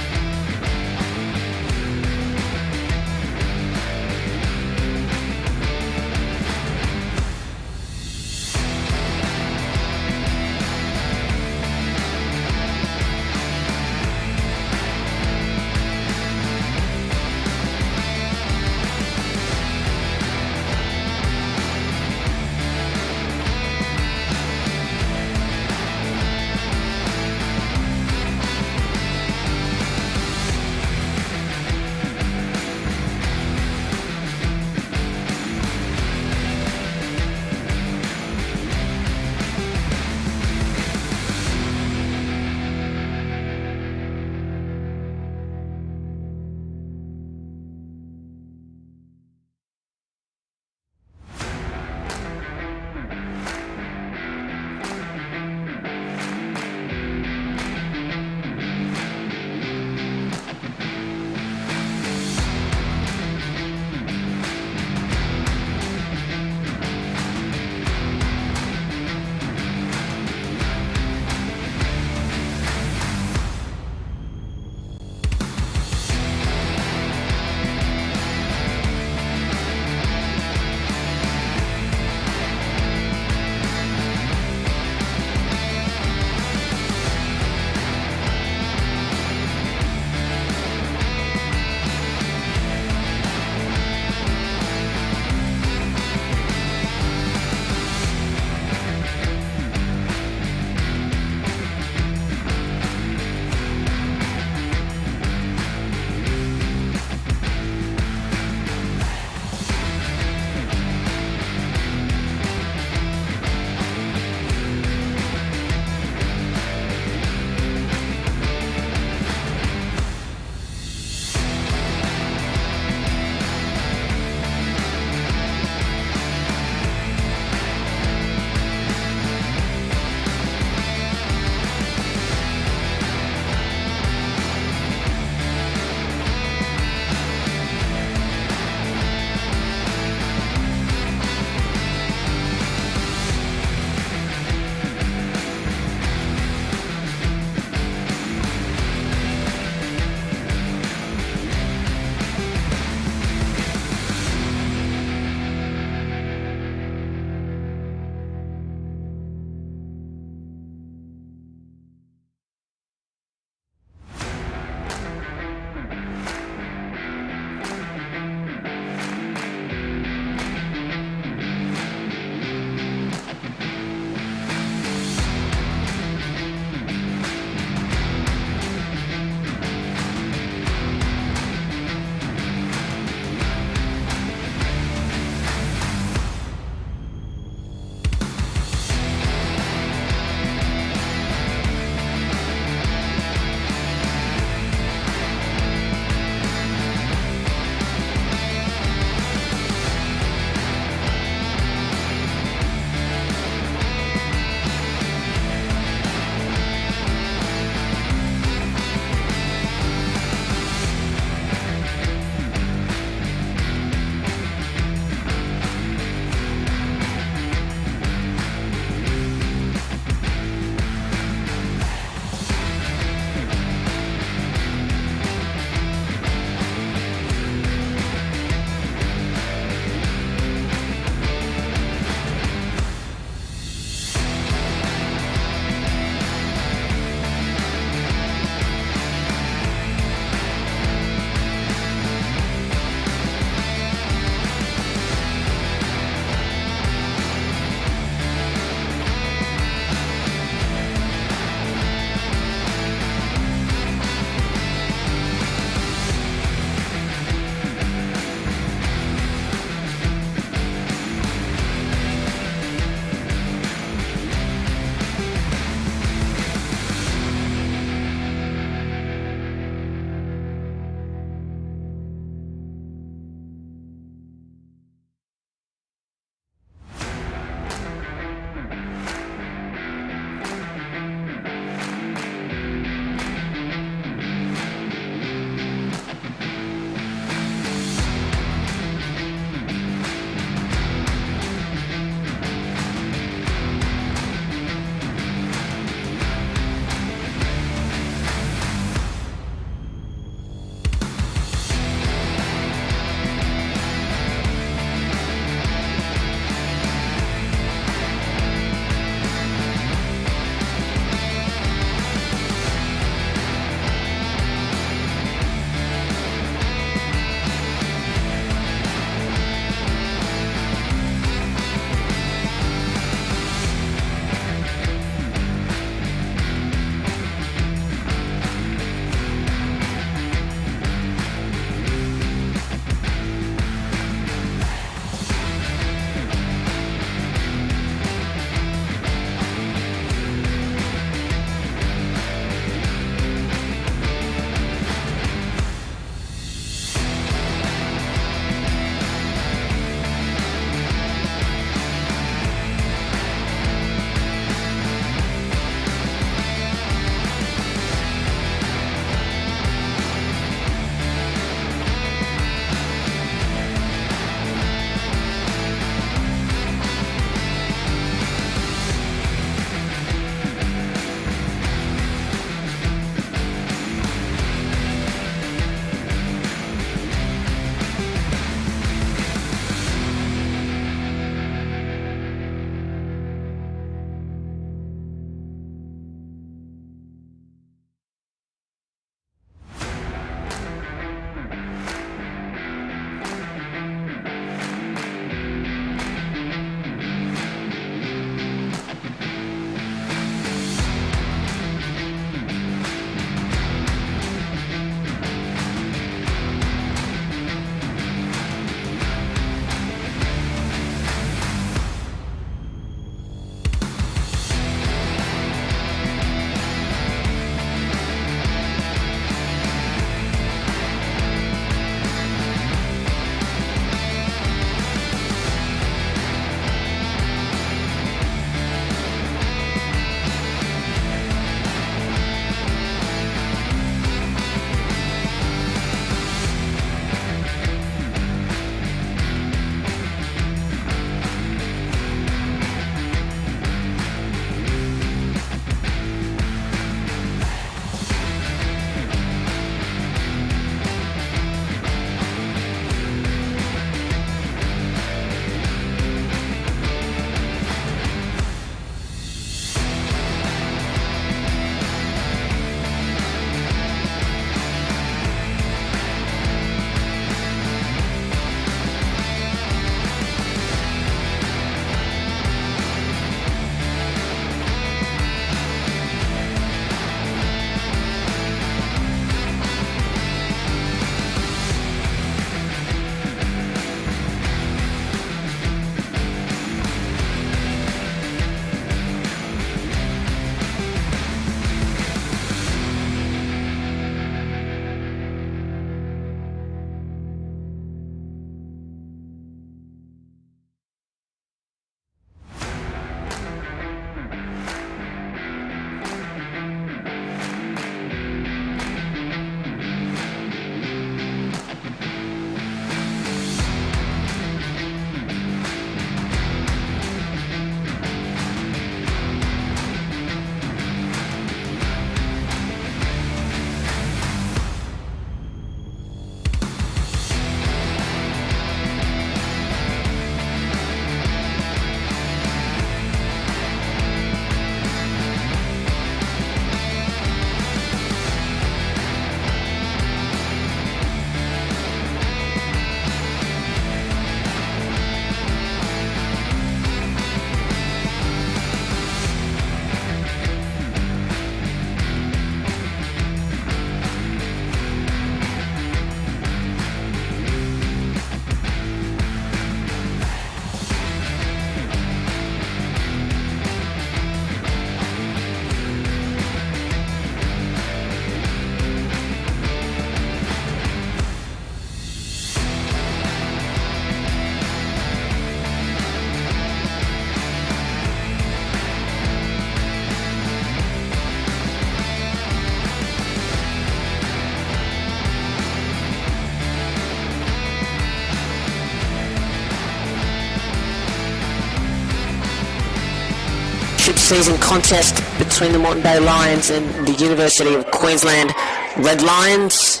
Premiership season contest between the Moreton Bay Lions and the University of Queensland Red Lions.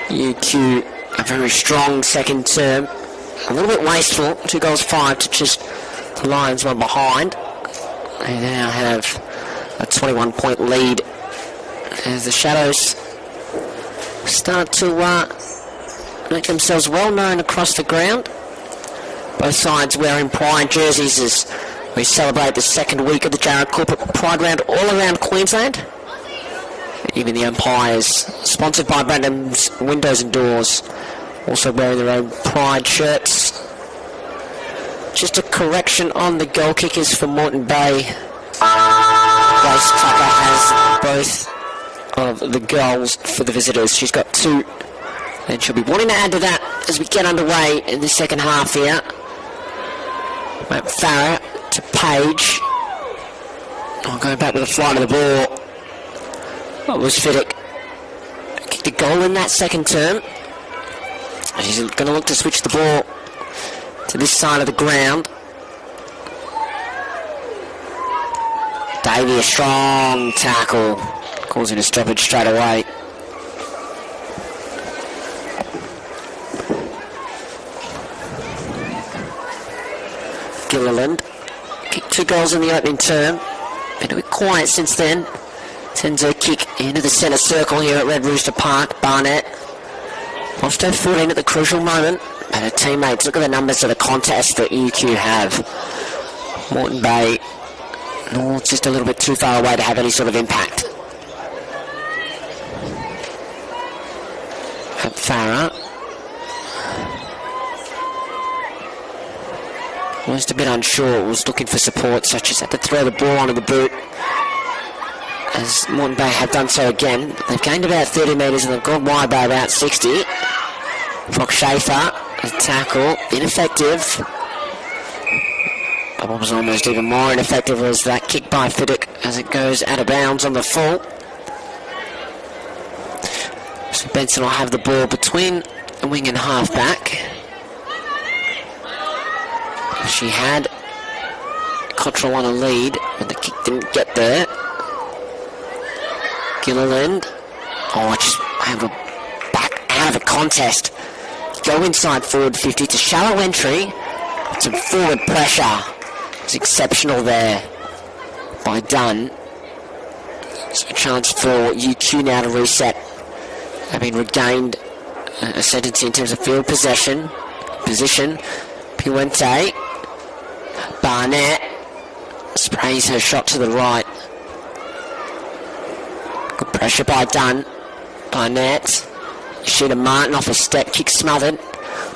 UQ, a very strong second term, a little bit wasteful, 2 goals 5 to just the Lions, one behind. They now have a 21-point lead as the Shadows start to make themselves well known across the ground. Both sides wearing pride jerseys as we celebrate the second week of the Jarrah Corporate Pride Round all around Queensland. Even the umpires, sponsored by Brandon's Windows and Doors, also wearing their own pride shirts. Just a correction on the goal kickers for Moreton Bay. Grace Tucker has both of the goals for the visitors. She's got 2, and she'll be wanting to add to that as we get underway in the second half here. Matt Farah to Page. Going back with a fly to the ball. What was Fiddick? Kicked a goal in that second term. She's going to look to switch the ball to this side of the ground. Davey, a strong tackle, causing a stoppage straight away. Gilliland kicked 2 goals in the opening term. Been a bit quiet since then. Sends her kick into the centre circle here at Red Rooster Park. Barnett lost her foot in at the crucial moment, but her teammates, look at the numbers of the contest that UQ have. Moreton Bay, it's just a little bit too far away to have any sort of impact. At Farah. Was a bit unsure, was looking for support, so just had to throw the ball onto the boot. As Moreton Bay have done so again. They've gained about 30 metres and they've gone wide by about 60. Brock Schaefer, a tackle, ineffective. But what was almost even more ineffective was that kick by Fiddick as it goes out of bounds on the full. So Benson will have the ball between the wing and half back. She had Cottrell on a lead, but the kick didn't get there. Gilliland, just have a back out of a contest. Go inside forward 50 to shallow entry. Some forward pressure. It's exceptional there by Dunn. So a chance for UQ now to reset. Having regained ascendancy in terms of field position. Puente. Barnett sprays her shot to the right. Good pressure by Dunn. Barnett. Sheena Martin off a step, kick smothered.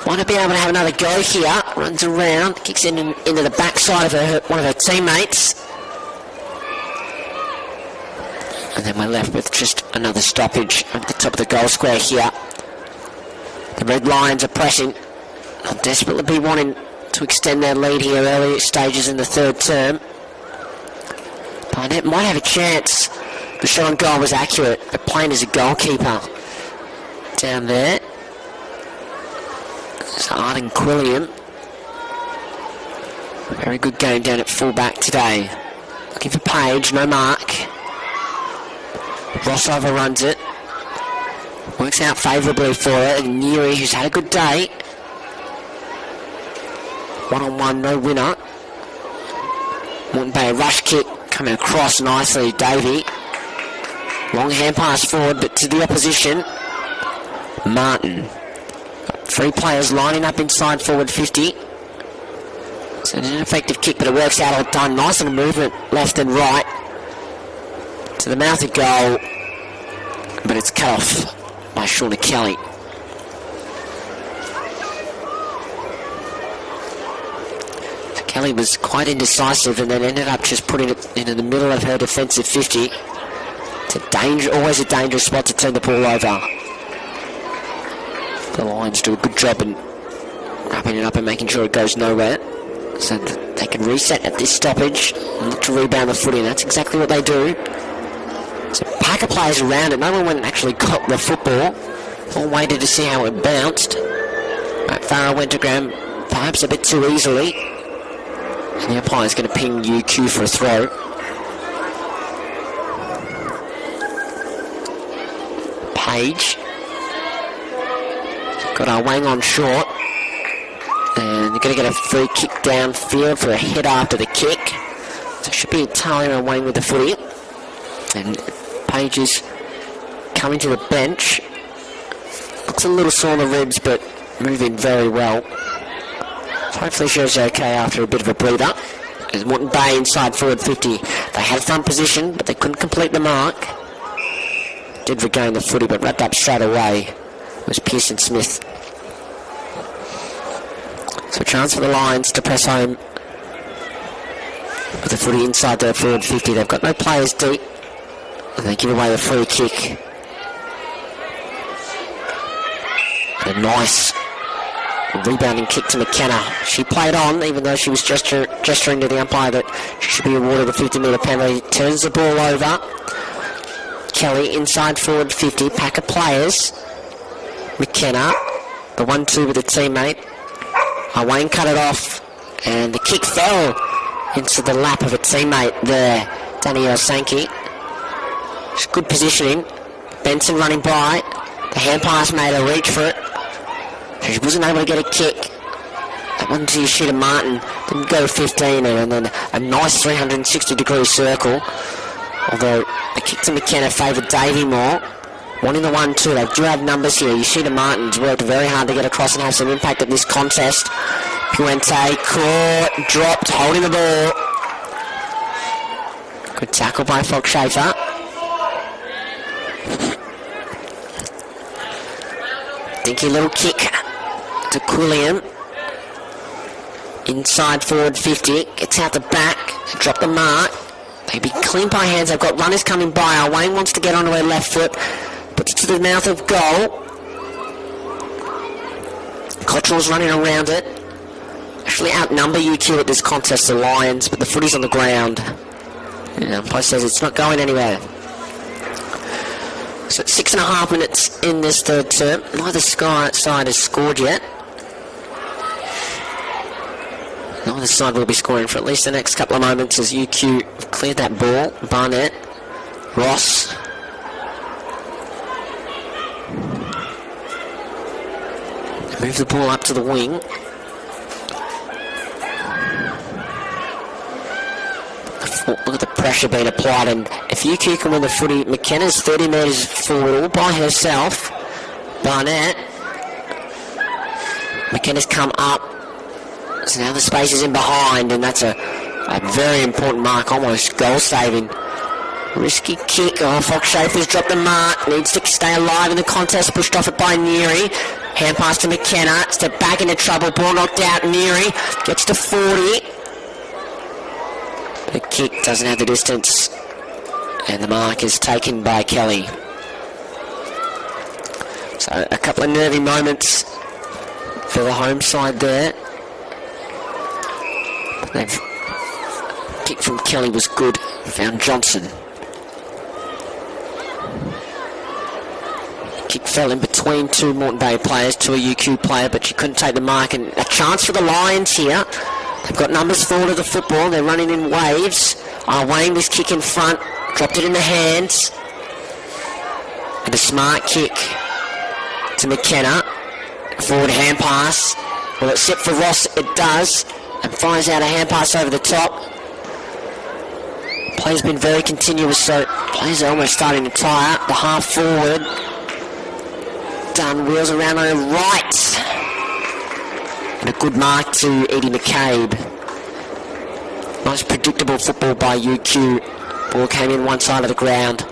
Want to be able to have another go here. Runs around, kicks into the backside of one of her teammates. And then we're left with just another stoppage at the top of the goal square here. The Red Lions are pressing. They'll desperately be wanting to extend their lead here early stages in the third term. Barnett might have a chance. The shot on goal was accurate, but playing as a goalkeeper down there. So Arden Quilliam. Very good game down at fullback today. Looking for Page, no mark. Ross overruns it. Works out favourably for her. And Neary, who's had a good day. 1-on-1, no winner. Moreton Bay, rush kick coming across nicely. Davey. Long hand pass forward, but to the opposition. Martin. 3 players lining up inside forward 50. It's an ineffective kick, but it works out all done. Nice little movement left and right to the mouth of goal, but it's cut off by Shauna Kelly. So Kelly was quite indecisive and then ended up just putting it into the middle of her defensive 50. It's always a dangerous spot to turn the ball over. The Lions do a good job in wrapping it up and making sure it goes nowhere, so that they can reset at this stoppage and look to rebound the footy, and that's exactly what they do. So pack of players around it. No one went and actually caught the football. All waited to see how it bounced. Farah went to ground perhaps a bit too easily. And the umpire's going to ping UQ for a throw. Page. Got our Wang on short. And they're going to get a free kick downfield for a hit after the kick. So it should be Talia and Wang with the footy. And Page is coming to the bench. Looks a little sore on the ribs, but moving very well. So hopefully she's okay after a bit of a breather. There's Moreton Bay inside forward 50. They had front position, but they couldn't complete the mark. Did regain the footy, but wrapped up straight away was Pearson Smith. So a chance for the Lions to press home with the footy inside their forward 50. They've got no players deep, and they give away the free kick. A nice rebounding kick to McKenna. She played on, even though she was gesturing to the umpire that she should be awarded a 50-metre penalty. Turns the ball over. Kelly inside forward 50. Pack of players. McKenna, the 1-2 with a teammate. Wayne cut it off, and the kick fell into the lap of a teammate there, Danielle Sankey. It's good positioning. Benson running by. The hand pass made her reach for it. She wasn't able to get a kick. That one to Yoshida Martin. Didn't go to 15, and then a nice 360-degree circle. Although the kick to McKenna favoured Davey more. One in the 1-2. They do have numbers here. Yoshida Martin's worked very hard to get across and have some impact at this contest. Puente caught, dropped, holding the ball. Good tackle by Fox Schaefer. Dinky little kick to Quilliam. Inside forward 50. Gets out the back. Drop the mark. Maybe clean by hands. They've got runners coming by. Wayne wants to get onto her left foot. Puts it to the mouth of goal. Cottrell's running around it. Actually outnumber UQ at this contest, the Lions, but the footy's on the ground. And umpire says it's not going anywhere. So 6.5 minutes in this third term. Neither side has scored yet. Neither side will be scoring for at least the next couple of moments as UQ cleared that ball. Barnett, Ross. Move the ball up to the wing. Look at the pressure being applied, and if UQ can win the footy, McKenna's 30 metres forward all by herself. Barnett. McKenna's come up. So now the space is in behind, and that's a very important mark, almost goal-saving. Risky kick. Oh, Fox Schaefer's dropped the mark. Needs to stay alive in the contest. Pushed off it by Neary. Hand pass to McKenna. Step back into trouble. Ball knocked out. Neary gets to 40. The kick doesn't have the distance. And the mark is taken by Kelly. So a couple of nervy moments for the home side there. They've kick from Kelly was good. Found Johnson. Kick fell in between two Moreton Bay players, to a UQ player, but she couldn't take the mark. And a chance for the Lions here. They've got numbers forward of the football. They're running in waves. Wayne this kick in front. Dropped it in the hands. And a smart kick to McKenna. Forward hand pass. Will it sit for Ross? It does. And fires out a hand pass over the top. Play's been very continuous, so players are almost starting to tire. The half forward. Done, wheels around on her right. And a good mark to Edie McCabe. Nice predictable football by UQ. Ball came in one side of the ground.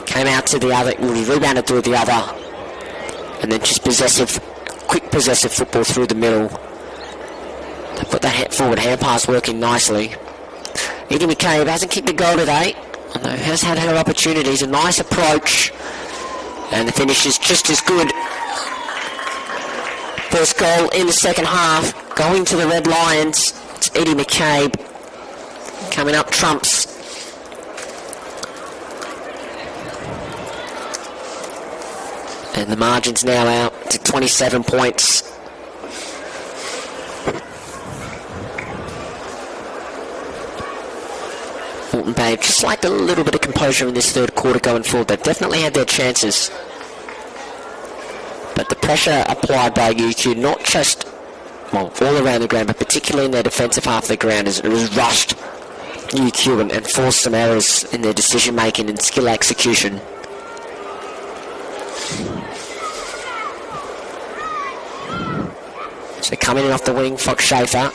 Came out to the other, rebounded through the other. And then just quick possessive football through the middle. They put that forward hand pass working nicely. Edie McCabe hasn't kicked a goal today, although has had her opportunities. A nice approach. And the finish is just as good. First goal in the second half, going to the Red Lions. It's Edie McCabe coming up trumps. And the margin's now out to 27 points. Moreton Bay just lacked a little bit of composure in this third quarter going forward. They've definitely had their chances. But the pressure applied by UQ, not just, well, all around the ground, but particularly in their defensive half of the ground, it was rushed UQ and forced some errors in their decision-making and skill execution. So coming in off the wing, Fox Schaefer.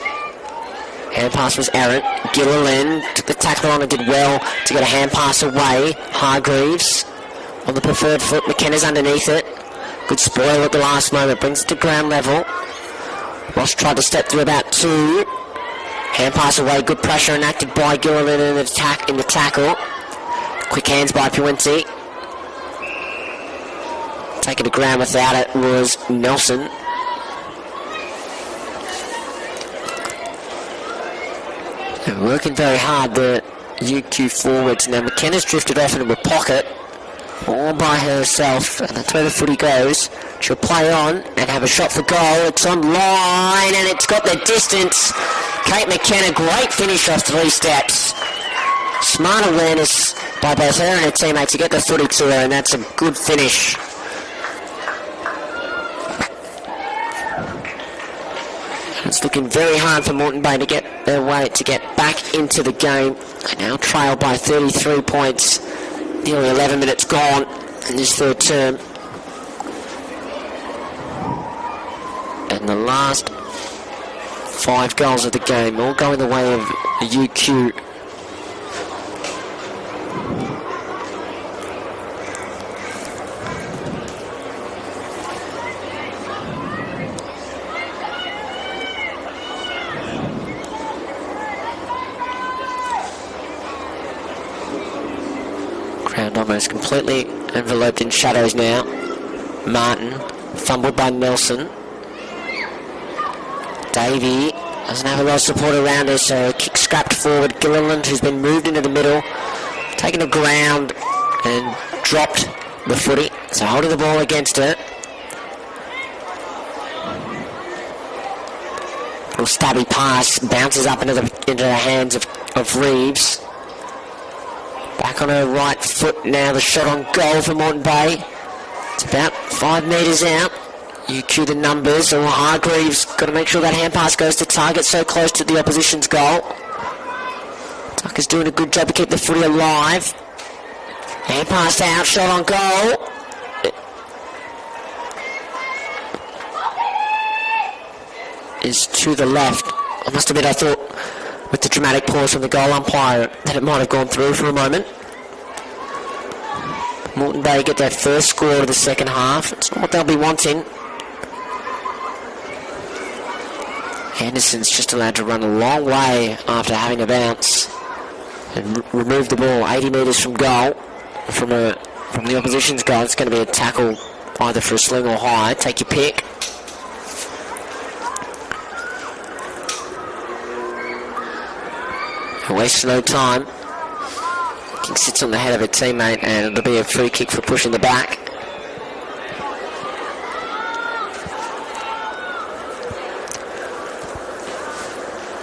Hand pass was errant. Gilliland took the tackle on and did well to get a hand pass away. Hargreaves on the preferred foot. McKenna's underneath it. Good spoil at the last moment. Brings it to ground level. Ross tried to step through about two. Hand pass away. Good pressure enacted by Gilliland in the tackle. Quick hands by Puente. Taking to ground without it was Nelson. They're working very hard, the UQ forwards. Now McKenna's drifted off into a pocket all by herself, and that's where the footy goes. She'll play on and have a shot for goal. It's on line and it's got the distance. Kate McKenna, great finish off 3 steps. Smart awareness by both her and her teammates to get the footy to her, and that's a good finish. It's looking very hard for Moreton Bay to get their way to get back into the game. They now trail by 33 points. Nearly 11 minutes gone in this third term. And the last 5 goals of the game all going the way of UQ. Ground almost completely enveloped in shadows now. Martin, fumbled by Nelson. Davey doesn't have a lot of support around her, so a kick scrapped forward. Gilliland, who's been moved into the middle, taken the ground and dropped the footy. So holding the ball against her. Little stabby pass, bounces up into the hands of Reeves. Back on her right foot now, the shot on goal for Moreton Bay. It's about 5 metres out. UQ the numbers. Oh, Hargreaves got to make sure that hand pass goes to target, so close to the opposition's goal. Tucker's doing a good job to keep the footy alive. Hand pass out, shot on goal. Is to the left. I must admit, I thought with the dramatic pause from the goal umpire that it might have gone through for a moment. Moreton Bay get their first score of the second half. It's not what they'll be wanting. Anderson's just allowed to run a long way after having a bounce and remove the ball 80 metres from goal, from the opposition's goal. It's going to be a tackle either for a sling or high. Take your pick. Wasting no time. Kick sits on the head of a teammate, and it'll be a free kick for pushing the back.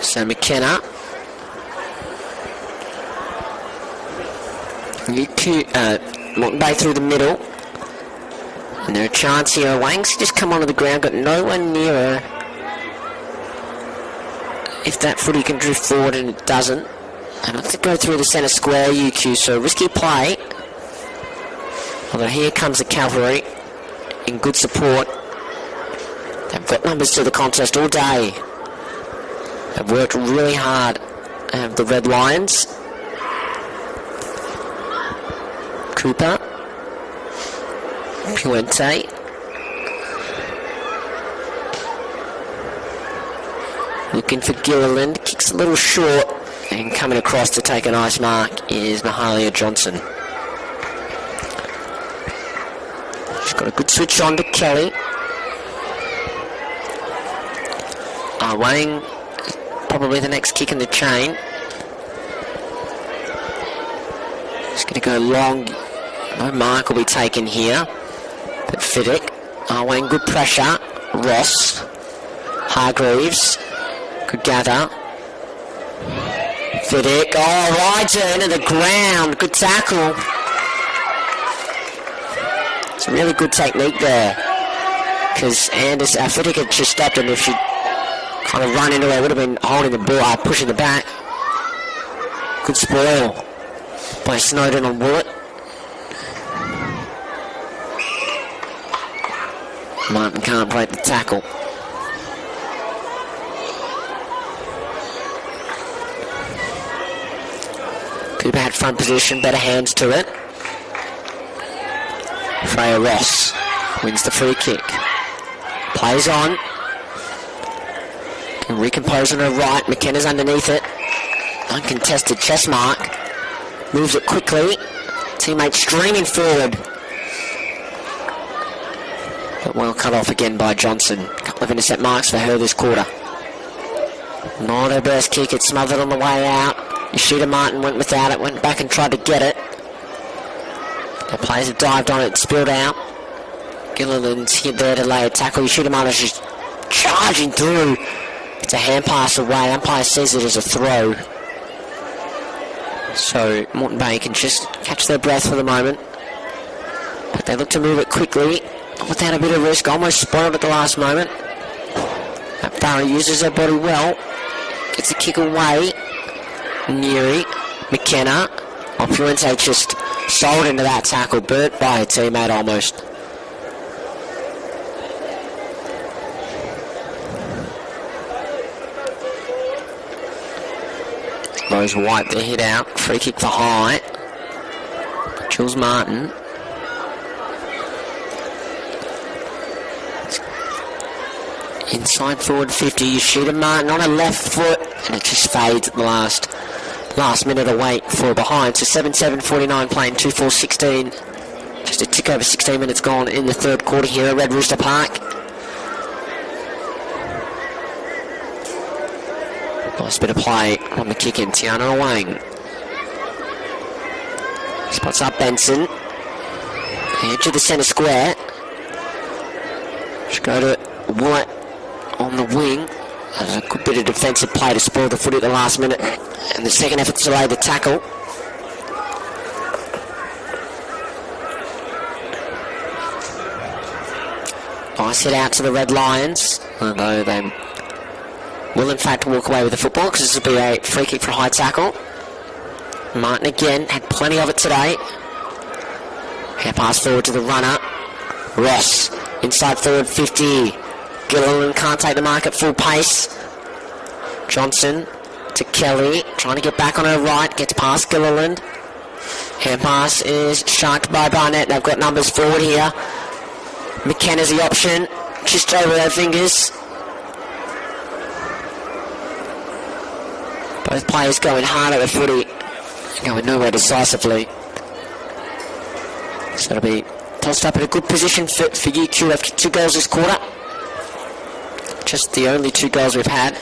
So McKenna. Moreton Bay through the middle. And there a chance here. Wang's just come onto the ground, got no one near her. If that footy can drift forward, and it doesn't. And let's go through the centre square, UQ, so risky play. Although here comes the cavalry in good support. They've got numbers to the contest all day. They've worked really hard, the Red Lions. Cooper. Puente. Looking for Gilliland, kicks a little short, and coming across to take a nice mark is Mahalia Johnson. She's got a good switch on to Kelly. Wang, probably the next kick in the chain. Just going to go long. No mark will be taken here. But Fiddick. Wang, good pressure. Ross. Hargreaves. Could gather. Fiddick. Oh, rider into the ground. Good tackle. It's a really good technique there. Because Fiddick had just stopped, and if she kind of run into it, would have been holding the ball, pushing the back. Good spoil by Snowden on Willett. Martin can't break the tackle. Cooper had front position, better hands to it. Freya Ross wins the free kick. Plays on. Can recompose on her right. McKenna's underneath it. Uncontested chest mark. Moves it quickly. Teammate streaming forward. But well cut off again by Johnson. A couple of intercept marks for her this quarter. Not her best kick. It's smothered on the way out. Ishida Martin went without it. Went back and tried to get it. The players have dived on it. Spilled out. Gilliland's hit there to lay a tackle. Ishida Martin's just charging through. It's a hand pass away. Umpire sees it as a throw. So Moreton Bay can just catch their breath for the moment. But they look to move it quickly. Without a bit of risk. Almost spoiled at the last moment. Farah uses her body well. Gets the kick away. Neary. McKenna. Puente just sold into that tackle. Burnt by her teammate almost. Rose wipe their hit out. Free kick for High. Jules Martin. Inside forward 50. Ishida Martin on her left foot. And it just fades at the last minute of wait for behind. So 7-7-49 playing 2-4-16. Just a tick over 16 minutes gone in the third quarter here at Red Rooster Park. Nice bit of play on the kick in. Tiana Wang. Spots up Benson. Edge of the centre square. Should go to White on the wing. A good bit of defensive play to spoil the footy at the last minute. And the second effort to lay the tackle. Nice hit out to the Red Lions. Although they will in fact walk away with the football because this will be a free kick for a high tackle. Martin again had plenty of it today. Hand pass forward to the runner. Ross inside forward 50. Gilliland can't take the mark at full pace. Johnson to Kelly, trying to get back on her right, gets past Gilliland. Hand pass is sharked by Barnett. They've got numbers forward here. McKenna's the option, just over her fingers. Both players going hard at the footy, going nowhere decisively. So it'll be tossed up in a good position for UQF. 2 goals this quarter. Just the only 2 goals we've had.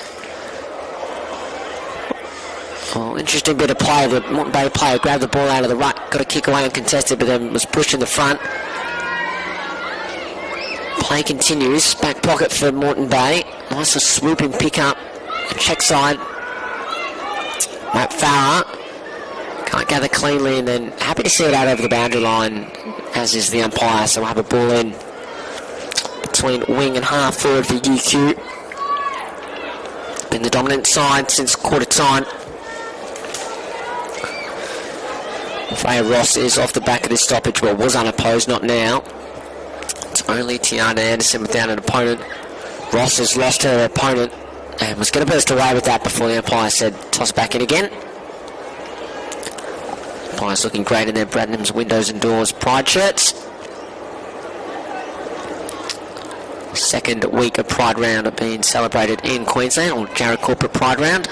Oh, interesting bit of play. The Moreton Bay player grabbed the ball out of the ruck, got a kick away uncontested, but then was pushed in the front. Play continues. Back pocket for Moreton Bay. Nice swooping pick up. Check side. Matt Farah can't gather cleanly, and then happy to see it out over the boundary line, as is the umpire. So we'll have a ball in between wing and half forward for UQ. Been the dominant side since quarter time. Freya Ross is off the back of this stoppage. Well, was unopposed, not now. It's only Tiana Anderson without an opponent. Ross has lost her opponent and was going to burst away with that before the umpire said toss back in again. Umpire's looking great in their Bradnam's windows and doors pride shirts. Second week of Pride Round being celebrated in Queensland, or Jarrah Corporate Pride Round.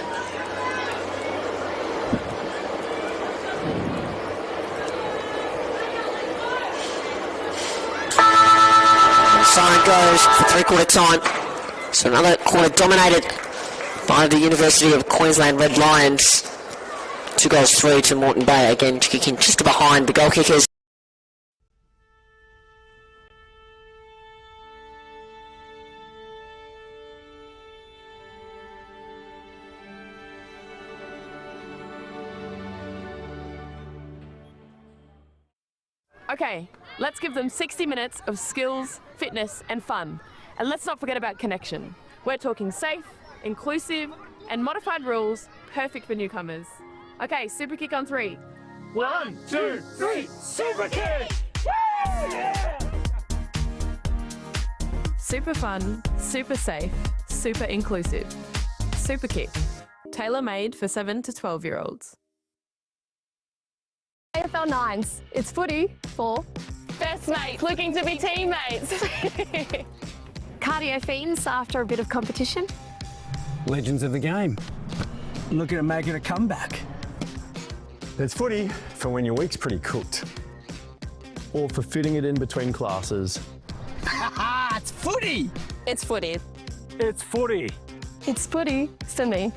Siren goes for 3/4 time. So another quarter dominated by the University of Queensland Red Lions. 2 goals 3 to Moreton Bay. Again, kicking just behind the goal kickers. Okay, let's give them 60 minutes of skills, fitness, and fun. And let's not forget about connection. We're talking safe, inclusive, and modified rules, perfect for newcomers. Okay, super kick on 3. 1, 2, 3, super kick! Woo! Yeah! Super fun, super safe, super inclusive. Super kick. Tailor-made for 7 to 12-year-olds. AFL 9s. It's footy for Best mates looking to be teammates. cardio fiends after a bit of competition. Legends of the game. Looking at making a comeback. There's footy for when your week's pretty cooked. Or for fitting it in between classes. It's footy! It's footy. It's footy. It's footy for me.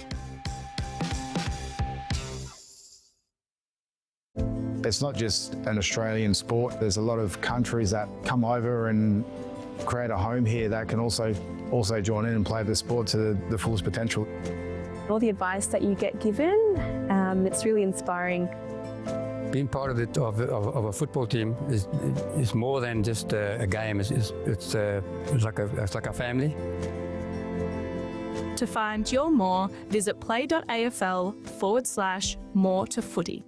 It's not just an Australian sport. There's a lot of countries that come over and create a home here that can also join in and play the sport to the fullest potential. All the advice that you get given, it's really inspiring. Being part of a football team is more than just a game. It's like a family. To find your more, visit play.afl/more to footy.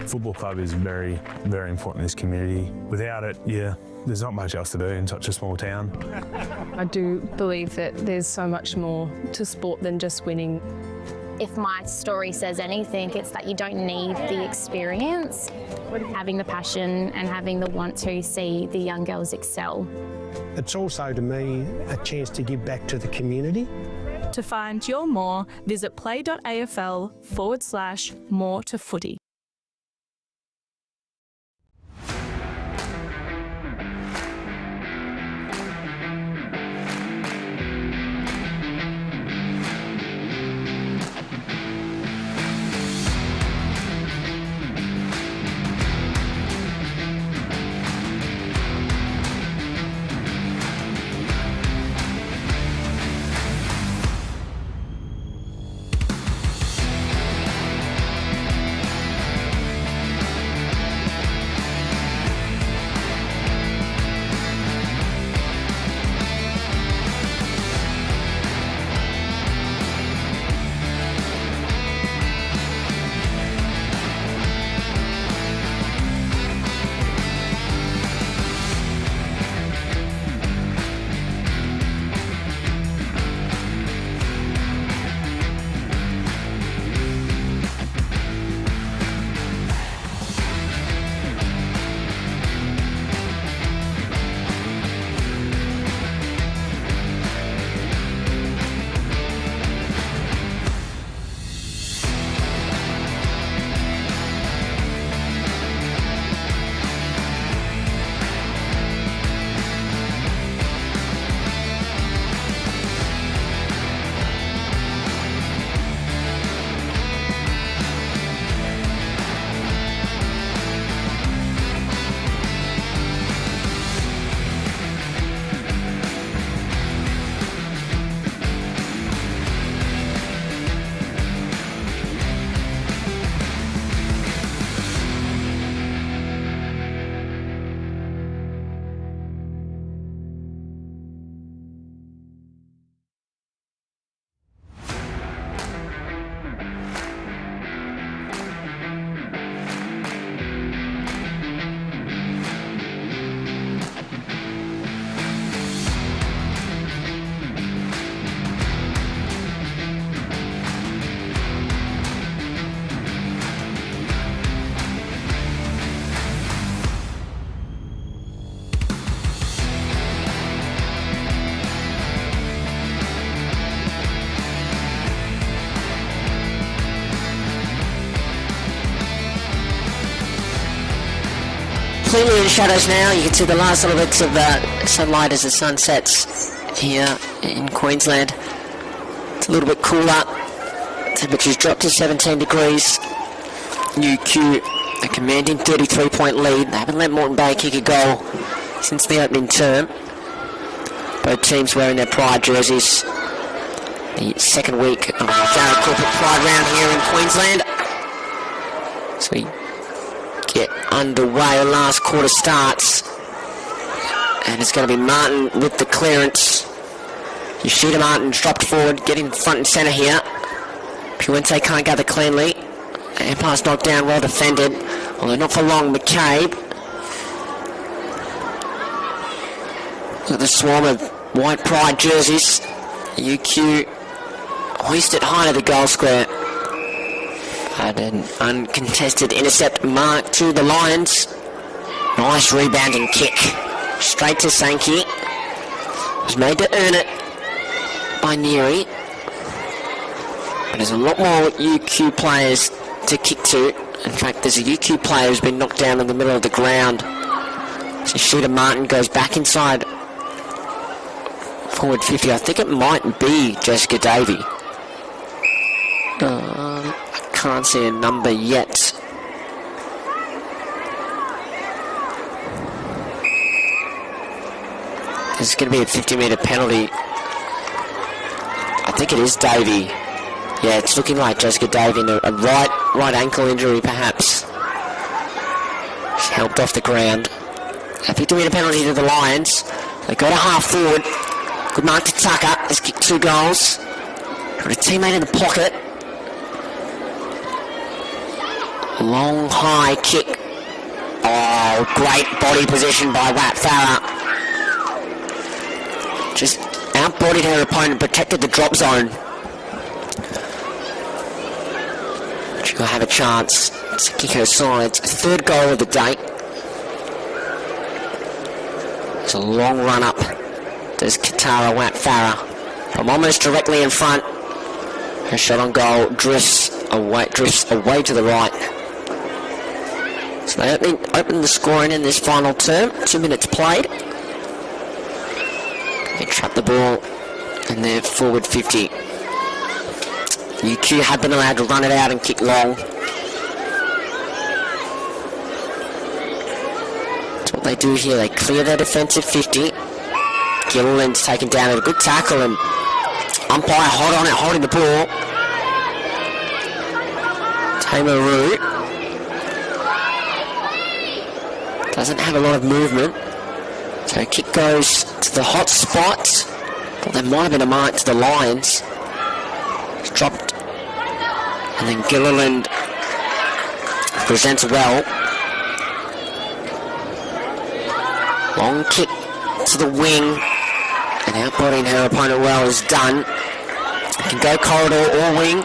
Football club is very, very important in this community. Without it, there's not much else to do in such a small town. I do believe that there's so much more to sport than just winning. If my story says anything, it's that you don't need the experience, having the passion and having the want to see the young girls excel. It's also, to me, a chance to give back to the community. To find your more, visit play.afl/more to footy. Completely in shadows now. You can see the last little bits of sunlight as the sun sets here in Queensland. It's a little bit cooler. Temperature's dropped to 17 degrees. UQ a commanding 33-point lead. They haven't let Moreton Bay kick a goal since the opening term. Both teams wearing their Pride jerseys. The second week of the Corporate Pride round here in Queensland. So we get underway. Last quarter starts. And it's going to be Martin with the clearance. Yoshida Martin's dropped forward, getting front and centre here. Puente can't gather cleanly. And pass knocked down, well defended. Although not for long, McCabe. Look at the swarm of white pride jerseys. UQ hoisted high to the goal square. Had an uncontested intercept mark to the Lions. Nice rebounding kick. Straight to Sankey. Was made to earn it by Neary. But there's a lot more UQ players to kick to. In fact, there's a UQ player who's been knocked down in the middle of the ground. So Shooter Martin goes back inside forward 50. I think it might be Jessica Davey. I can't see a number yet. There's going to be a 50-metre penalty. I think it is Davey. Yeah, it's looking like Jessica Davey, a right ankle injury perhaps. She's helped off the ground. A 50-metre penalty to the Lions. They go to half forward. Good mark to Tucker. Has kicked 2 goals. Got a teammate in the pocket. Long high kick. Oh, great body position by Wat Farah. Just outbodied her opponent, protected the drop zone. She'll have a chance to kick her sides. 3rd goal of the day. It's a long run up. There's Katara Wat Farah from almost directly in front. Her shot on goal drifts away to the right. So they open the scoring in this final term. 2 minutes played. They trap the ball and they're forward 50. UQ have been allowed to run it out and kick long. That's what they do here. They clear their defensive 50. Gilliland's taken down at a good tackle and umpire hot on it, holding the ball. Tamaroo doesn't have a lot of movement. So kick goes to the hot spot. Thought there might have been a mark to the Lions. It's dropped. And then Gilliland presents well. Long kick to the wing. And outbodying her opponent well is done. Can go corridor or wing.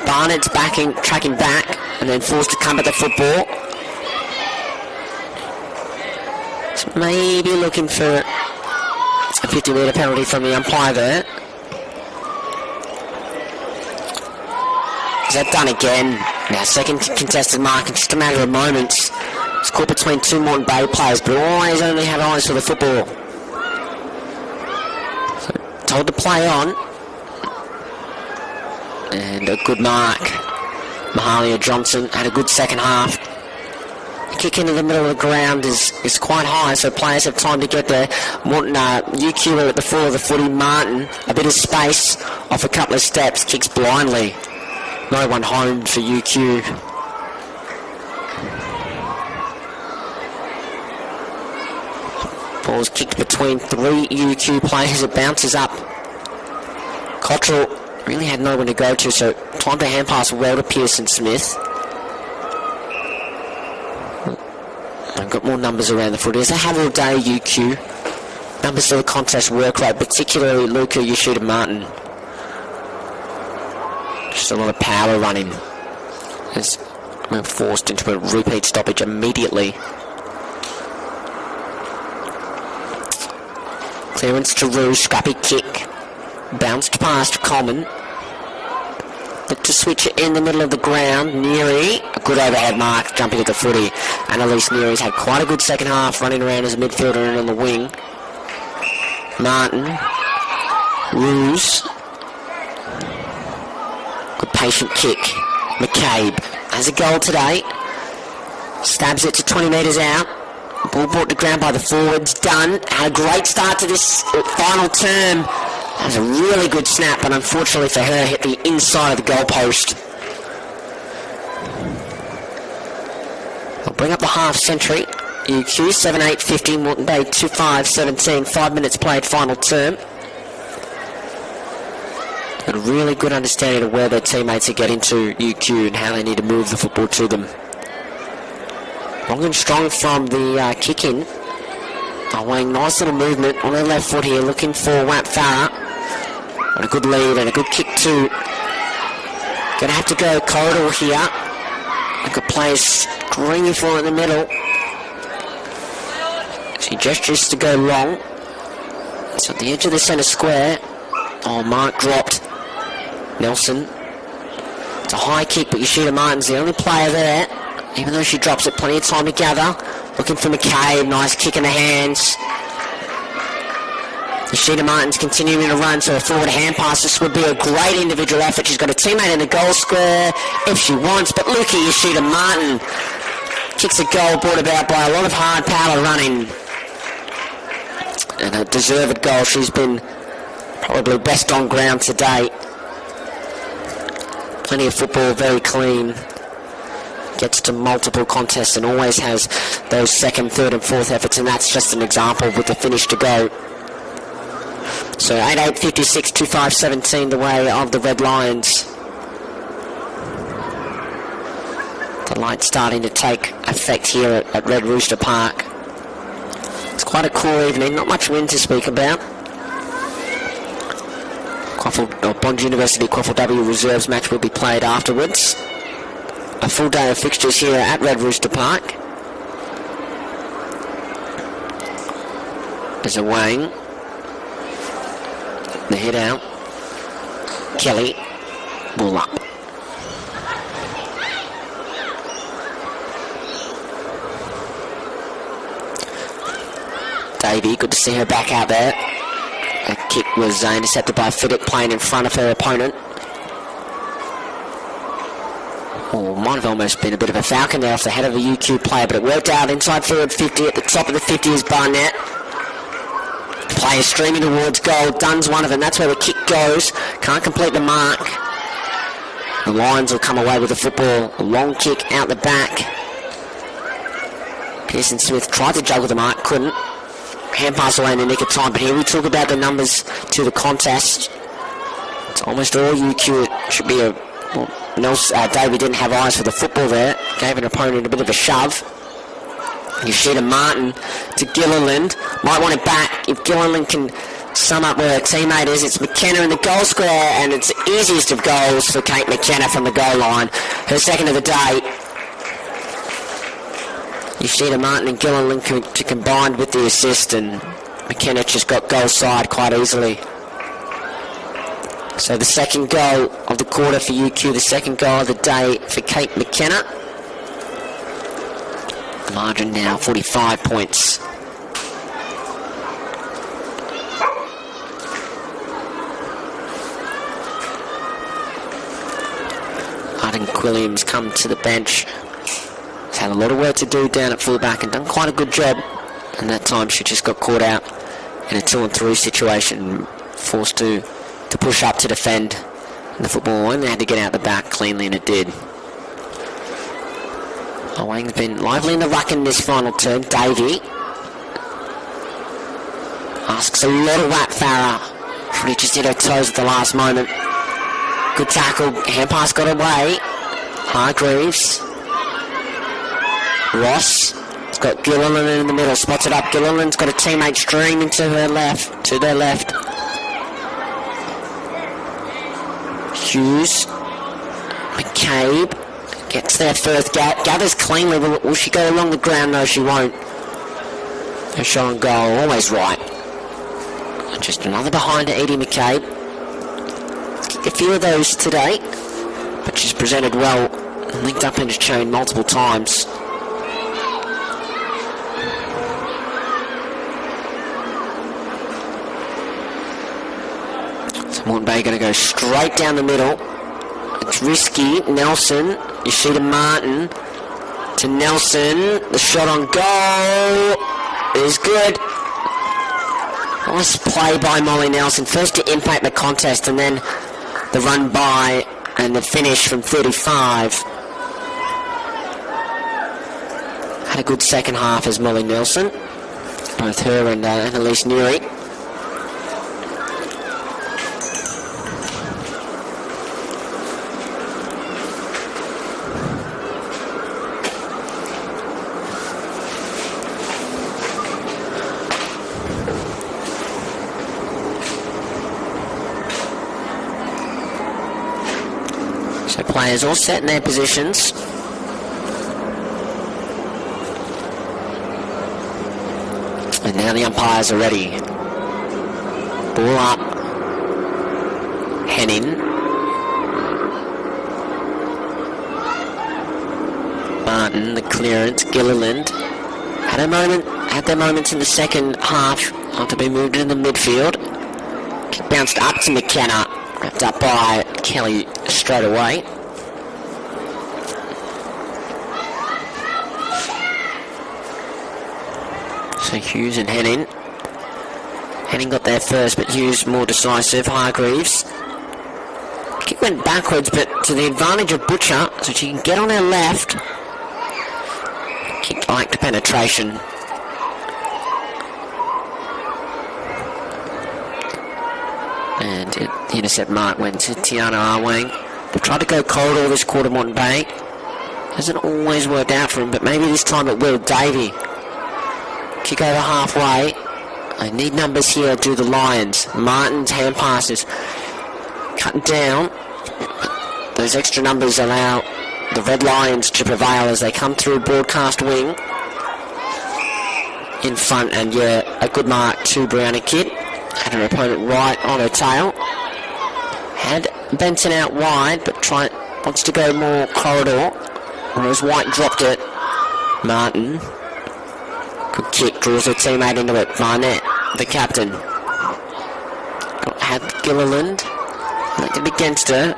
Barnett's tracking back, and then forced to come at the football. So maybe looking for a 50-metre penalty from the umpire there. Is that done again? Now, second contested mark in just a matter of moments. It's caught between 2 Moreton Bay players, but always only have eyes for the football. So, told to play on. And a good mark. Mahalia Johnson had a good second half. The kick into the middle of the ground is quite high, so players have time to get there. Moreton, UQ are at the full of the footy. Martin, a bit of space off a couple of steps, kicks blindly. No one home for UQ. Ball's kicked between 3 UQ players. It bounces up. Cottrell really had no one to go to, so time to hand pass well to Pearson Smith. I've got more numbers around the footy. As they have all day, UQ. Numbers for the contest work rate, particularly Luca Yoshida Martin. Just a lot of power running. As we're forced into a repeat stoppage immediately. Clearance to Rue, scrappy kick. Bounced past Common. Look to switch it in the middle of the ground. Neary, a good overhead mark, jumping at the footy. Annalise Neary's had quite a good second half, running around as a midfielder and on the wing. Martin. Ruse. Good patient kick. McCabe has a goal today. Stabs it to 20 metres out. Ball brought to ground by the forwards. Done. Had a great start to this final term. That was a really good snap, but unfortunately for her, hit the inside of the goalpost. The bring up the half century. UQ 7-8-50, Moreton Bay 2-5-17, 5 minutes played, final term. A really good understanding of where their teammates are getting to UQ and how they need to move the football to them. Long and strong from the kick-in. Weighing nice little movement on their left foot here, looking for Wat Farah. And a good lead and a good kick too. Going to have to go corridor here. A good play is screaming for in the middle. She gestures to go long. It's at the edge of the centre square. Oh, Mark dropped. Nelson. It's a high kick, but Yoshida Martin's the only player there. Even though she drops it, plenty of time to gather. Looking for McCabe, nice kick in the hands. Yoshida Martin's continuing to run, so a forward hand pass. This would be a great individual effort. She's got a teammate in the goal square if she wants, but look at Yoshida Martin. Kicks a goal brought about by a lot of hard power running. And a deserved goal. She's been probably best on ground to date. Plenty of football, very clean. Gets to multiple contests and always has those second, third and fourth efforts, and that's just an example with the finish to go. So 8-8-56, 2-5-17 the way of the Red Lions. The light's starting to take effect here at Red Rooster Park. It's quite a cool evening, not much wind to speak about. Bond University QAFLW reserves match will be played afterwards. A full day of fixtures here at Red Rooster Park. There's a Wang. The head out. Kelly. Ball up. Davey, good to see her back out there. That kick was intercepted by Fiddick playing in front of her opponent. Oh, might have almost been a bit of a falcon there off the head of a UQ player, but it worked out inside forward 50. At the top of the 50 is Barnett. Player streaming towards goal. Dunn's one of them. That's where the kick goes. Can't complete the mark. The Lions will come away with the football. A long kick out the back. Pearson Smith tried to juggle the mark, couldn't. Hand pass away in the nick of time, but here we talk about the numbers to the contest. It's almost all UQ. It should be a... Well, Davey didn't have eyes for the football there. Gave an opponent a bit of a shove. Yoshida Martin to Gilliland. Might want it back if Gilliland can sum up where her teammate is. It's McKenna in the goal square, and it's the easiest of goals for Kate McKenna from the goal line. Her second of the day. Yoshida Martin and Gilliland to combined with the assist, and McKenna just got goal side quite easily. So the second goal of the quarter for UQ, the second goal of the day for Kate McKenna. The margin now 45 points. Arden Quilliams come to the bench. He's had a lot of work to do down at fullback and done quite a good job. And that time she just got caught out in a 2-on-3 situation, forced to push up to defend, and the football only had to get out the back cleanly, and it did. Wang's been lively in the ruck in this final term. Davey asks a lot of Wat Farah. She just hit her toes at the last moment. Good tackle, hand pass got away. Hargreaves. Ross has got Gilliland in the middle, spots it up. Gilliland's got a teammate streaming to their left. Hughes, McCabe gets their first gathers cleanly. Will she go along the ground? No, she won't. Her shot on goal, always right. Just another behind to Edie McCabe. A few of those today, but she's presented well and linked up into chain multiple times. Moreton Bay going to go straight down the middle. It's risky. Nelson, Yoshida Martin to Nelson. The shot on goal is good. Nice play by Molly Nelson. First to impact the contest and then the run by and the finish from 35. Had a good second half as Molly Nelson. Both her and Annalise Neary. So players all set in their positions. And now the umpires are ready. Ball up. Henning. Martin, the clearance. Gilliland had their moments in the second half after being moved into the midfield. Kick bounced up to McKenna. Wrapped up by Kelly straight away. So Hughes and Henning. Henning got there first, but Hughes more decisive. Hargreaves. Kick went backwards, but to the advantage of Butcher, so she can get on her left. Kicked like to penetration. And the intercept mark went to Tiana Arwang. They've tried to go corridor this quarter, Moreton Bay. Hasn't always worked out for him, but maybe this time it will. Davey. Kick over halfway. They need numbers here to do the Lions. Martin's hand passes. Cut down. Those extra numbers allow the Red Lions to prevail as they come through broadcast wing. In front, and yeah, a good mark to Brianna Kidd. Had her opponent right on her tail. Had Benson out wide, but wants to go more corridor. Whereas White dropped it. Martin. Good kick, draws her teammate into it. Barnett, the captain. Had Gilliland. Elected against her.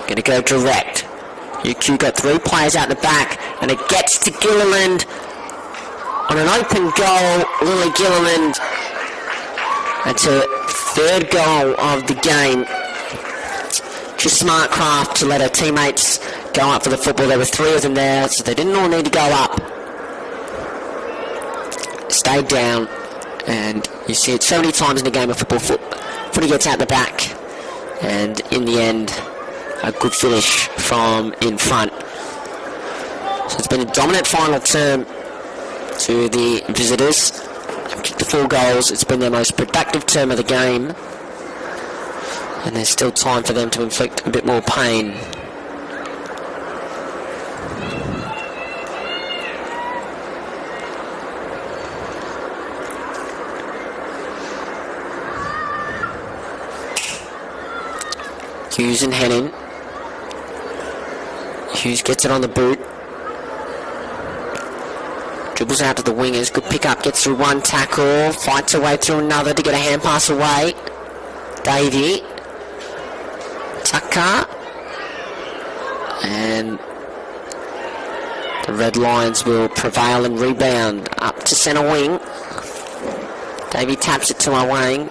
Going to go direct. UQ got 3 players out the back, and it gets to Gilliland. On an open goal, Lily Gilliland. That's her 3rd goal of the game. Just smart craft to let her teammates go up for the football. There were 3 of them there, so they didn't all need to go up. Stayed down, and you see it so many times in the game of football. Footy gets out the back, and in the end, a good finish from in front. So it's been a dominant final term to the visitors. They've kicked the 4 goals. It's been their most productive term of the game, and there's still time for them to inflict a bit more pain. Hughes and Henning. Hughes gets it on the boot. Dribbles out to the wingers. Good pick up. Gets through one tackle. Fights her way through another to get a hand pass away. Davey. Tucker. And the Red Lions will prevail and rebound up to centre wing. Davey taps it to Awang.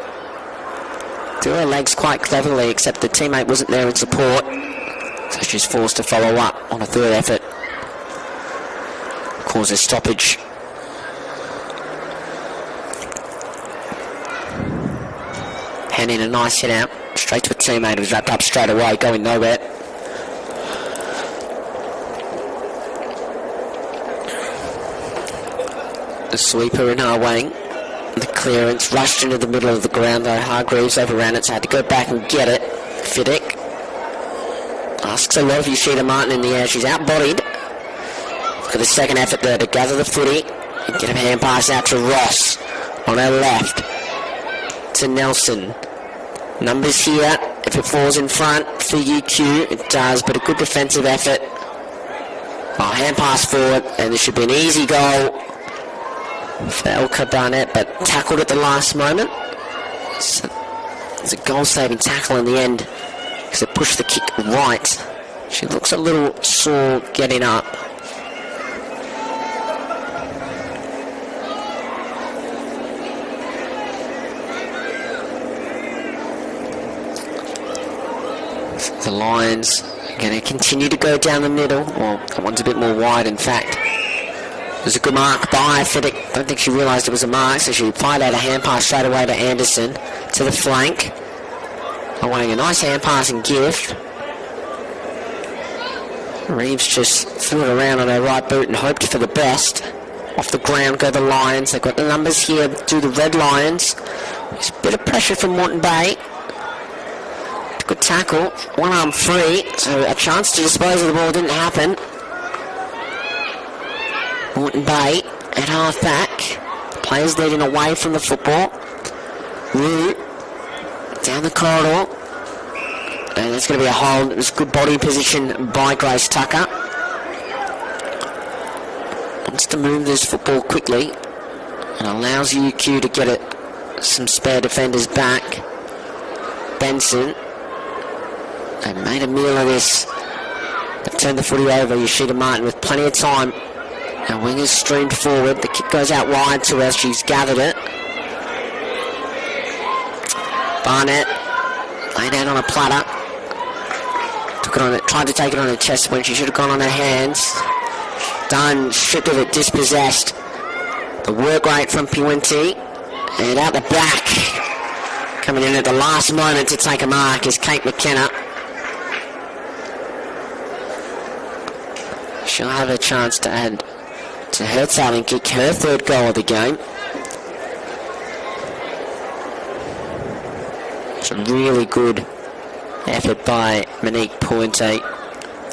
Threw her legs quite cleverly, except the teammate wasn't there in support, so she's forced to follow up on a 3rd effort. Causes stoppage. Henning a nice hit out, straight to a teammate who's wrapped up straight away, going nowhere. The sweeper in Arwang. The clearance rushed into the middle of the ground though. Hargreaves overran it, so had to go back and get it. Fiddick asks a lot of you. Sheeta Martin in the air. She's outbodied. For the second effort there to gather the footy and get a hand pass out to Ross on her left. To Nelson. Numbers here. If it falls in front for UQ, it does, but a good defensive effort. Hand pass forward, and this should be an easy goal for Elka Barnett, but tackled at the last moment. So it's a goal-saving tackle in the end because it pushed the kick right. She looks a little sore getting up. The Lions are going to continue to go down the middle. Well, that one's a bit more wide, in fact. There's a good mark by Fiddick. Don't think she realised it was a mark, so she fired out a hand pass straight away to Anderson to the flank. Awaiting a nice hand passing gift. Reeves just threw it around on her right boot and hoped for the best. Off the ground go the Lions. They've got the numbers here, do the Red Lions. There's a bit of pressure from Moreton Bay. Good tackle, one arm free, so a chance to dispose of the ball didn't happen. Moreton Bay at half back. Players leading away from the football. Rue down the corridor. And there's going to be a hold. It was good body position by Grace Tucker. Wants to move this football quickly and allows UQ to get it some spare defenders back. Benson. They made a meal of this. They've turned the footy over. Yoshida Martin with plenty of time. Our wingers streamed forward. The kick goes out wide to her. She's gathered it. Barnett laid out on a platter. Took it on it, tried to take it on her chest when she should have gone on her hands. Done, stripped of it, dispossessed. The work rate from Puente. And out the back. Coming in at the last moment to take a mark is Kate McKenna. She'll have a chance to add to her tally kick, her third goal of the game. It's a really good effort by Monique Puente.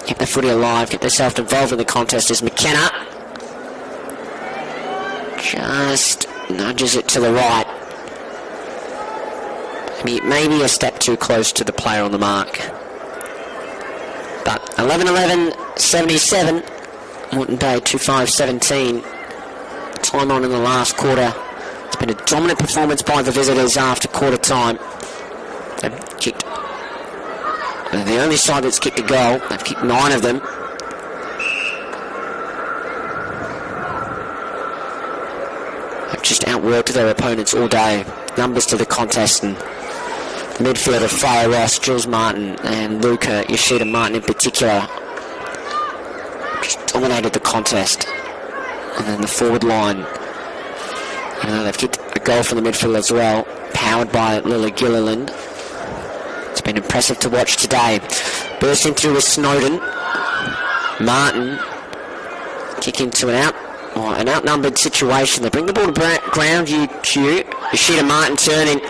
Keep the footy alive, get herself involved in the contest as McKenna just nudges it to the right. Maybe a step too close to the player on the mark. But 11-11-77. Moreton Bay 2-5-17. Time on in the last quarter. It's been a dominant performance by the visitors after quarter time. They've kicked. They're the only side that's kicked a goal. They've kicked 9 of them. They've just outworked their opponents all day. Numbers to the contest, and the midfielder Freya Ross, Jules Martin and Luca Yoshida Martin in particular just dominated the contest. And then the forward line, they've kicked a goal from the midfield as well, powered by Lily Gilliland. It's been impressive to watch today. Bursting through with Snowden. Martin kick into an outnumbered situation. They bring the ball to ground. UQ. Yoshida Martin turning.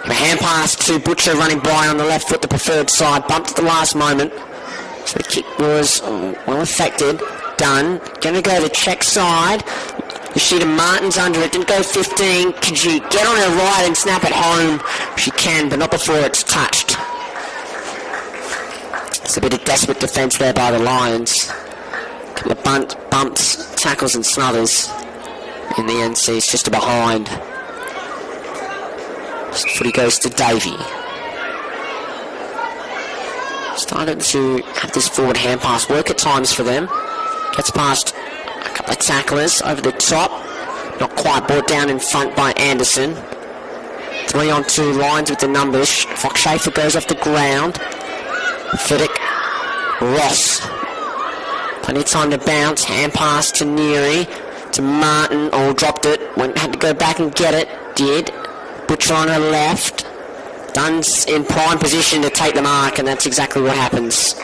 A hand pass to Butcher running by on the left foot, the preferred side. Bumped at the last moment. So the kick was well affected. Done. Going to go to check side. Yoshida Martin's under it. Didn't go 15. Can she get on her right and snap it home? She can, but not before it's touched. It's a bit of desperate defence there by the Lions. A couple of bumps, tackles and snuthers. In the end, she's just behind. Footy goes to Davey. Started to have this forward hand pass work at times for them. Gets past a couple of tacklers over the top. Not quite brought down in front by Anderson. 3-on-2 Lions with the numbers. Fox Schaefer goes off the ground. Fiddick. Ross. Plenty of time to bounce. Hand pass to Neary. To Martin. Oh, dropped it. Had to go back and get it. Did. Butcher on her left. Dunn's in prime position to take the mark, and that's exactly what happens.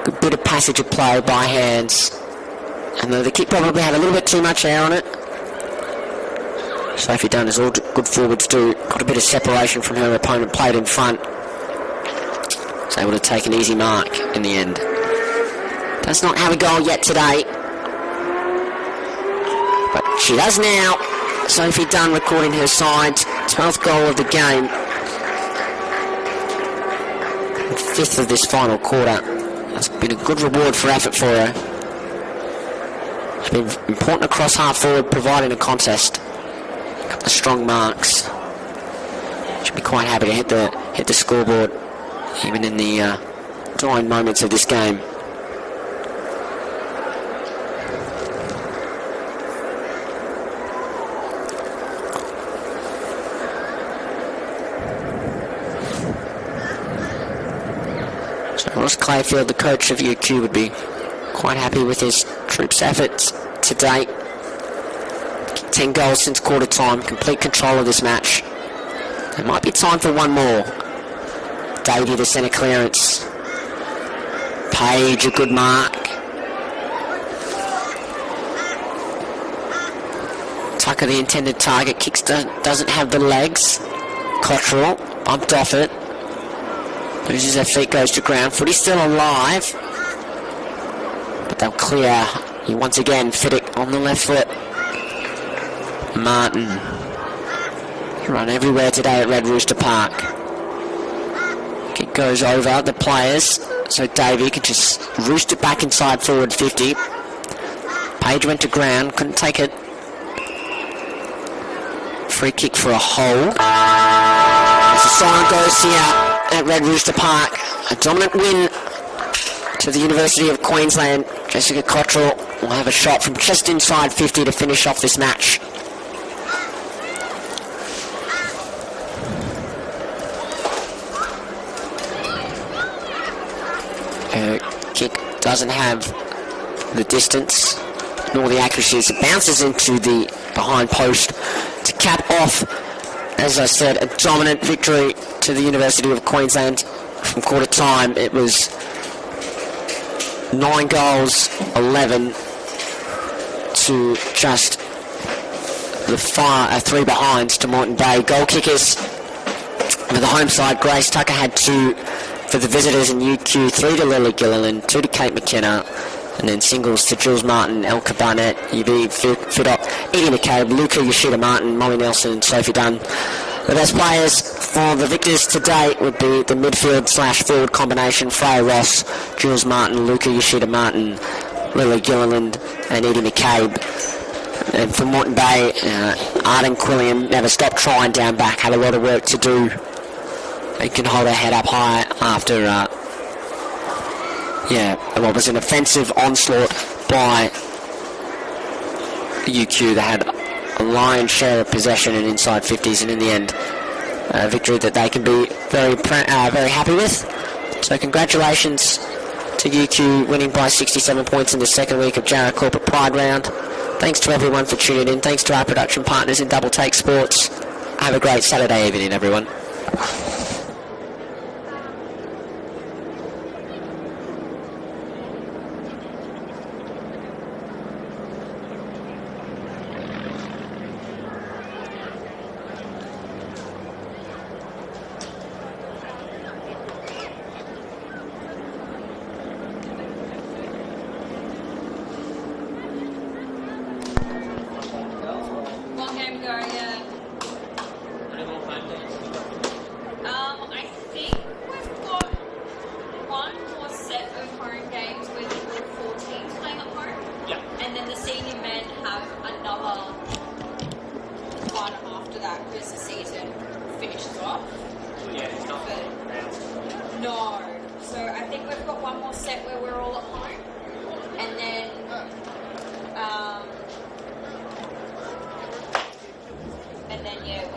Good bit of passage of play by hands. And the kick probably had a little bit too much air on it. Sophie Dunn, as all good forwards do, got a bit of separation from her opponent, played in front. Was able to take an easy mark in the end. Does not have a goal yet today. But she does now. Sophie Dunn recording her side's 12th goal of the game. 5th of this final quarter. That's been a good reward for effort for her. It's been important across half forward, providing a contest. A couple of strong marks. She'll be quite happy to hit the scoreboard, even in the dying moments of this game. Ross Clayfield, the coach of UQ, would be quite happy with his troops' efforts to date. 10 goals since quarter time, complete control of this match. There might be time for one more. Davey, the centre clearance. Page, a good mark. Tucker, the intended target, kicks doesn't have the legs. Cottrell bumped off it. Loses their feet, goes to ground. Footy's still alive. But they'll clear. He once again, Fiddick on the left foot. Martin. Run everywhere today at Red Rooster Park. Kick goes over the players, so Davey can just roost it back inside forward 50. Page went to ground, couldn't take it. Free kick for a hole. As the siren goes here at Red Rooster Park, a dominant win to the University of Queensland. Jessica Cottrell will have a shot from just inside 50 to finish off this match. Her kick doesn't have the distance nor the accuracy as it bounces into the behind post to cap off, as I said, a dominant victory to the University of Queensland. From quarter time it was 9 goals, 11 to just the 3 behinds to Moreton Bay. Goal kickers for the home side, Grace Tucker had 2 for the visitors in UQ, 3 to Lily Gilliland, 2 to Kate McKenna, and then singles to Jules Martin, Elka Barnett, UB Fidop, Edie McCabe, Luca Yoshida Martin, Molly Nelson and Sophie Dunn. The best players for the victors to date would be the midfield/forward combination, Freya Ross, Jules Martin, Luca Yoshida Martin, Lily Gilliland and Edie McCabe. And for Moreton Bay, Arden Quilliam never stopped trying down back, had a lot of work to do. They can hold their head up high after what was an offensive onslaught by UQ. They had a lion's share of possession and inside 50s, and in the end, a victory that they can be very happy with. So congratulations to UQ winning by 67 points in the second week of Jarrah Corporate Pride Round. Thanks to everyone for tuning in. Thanks to our production partners in Double Take Sports. Have a great Saturday evening, everyone. And then, yeah,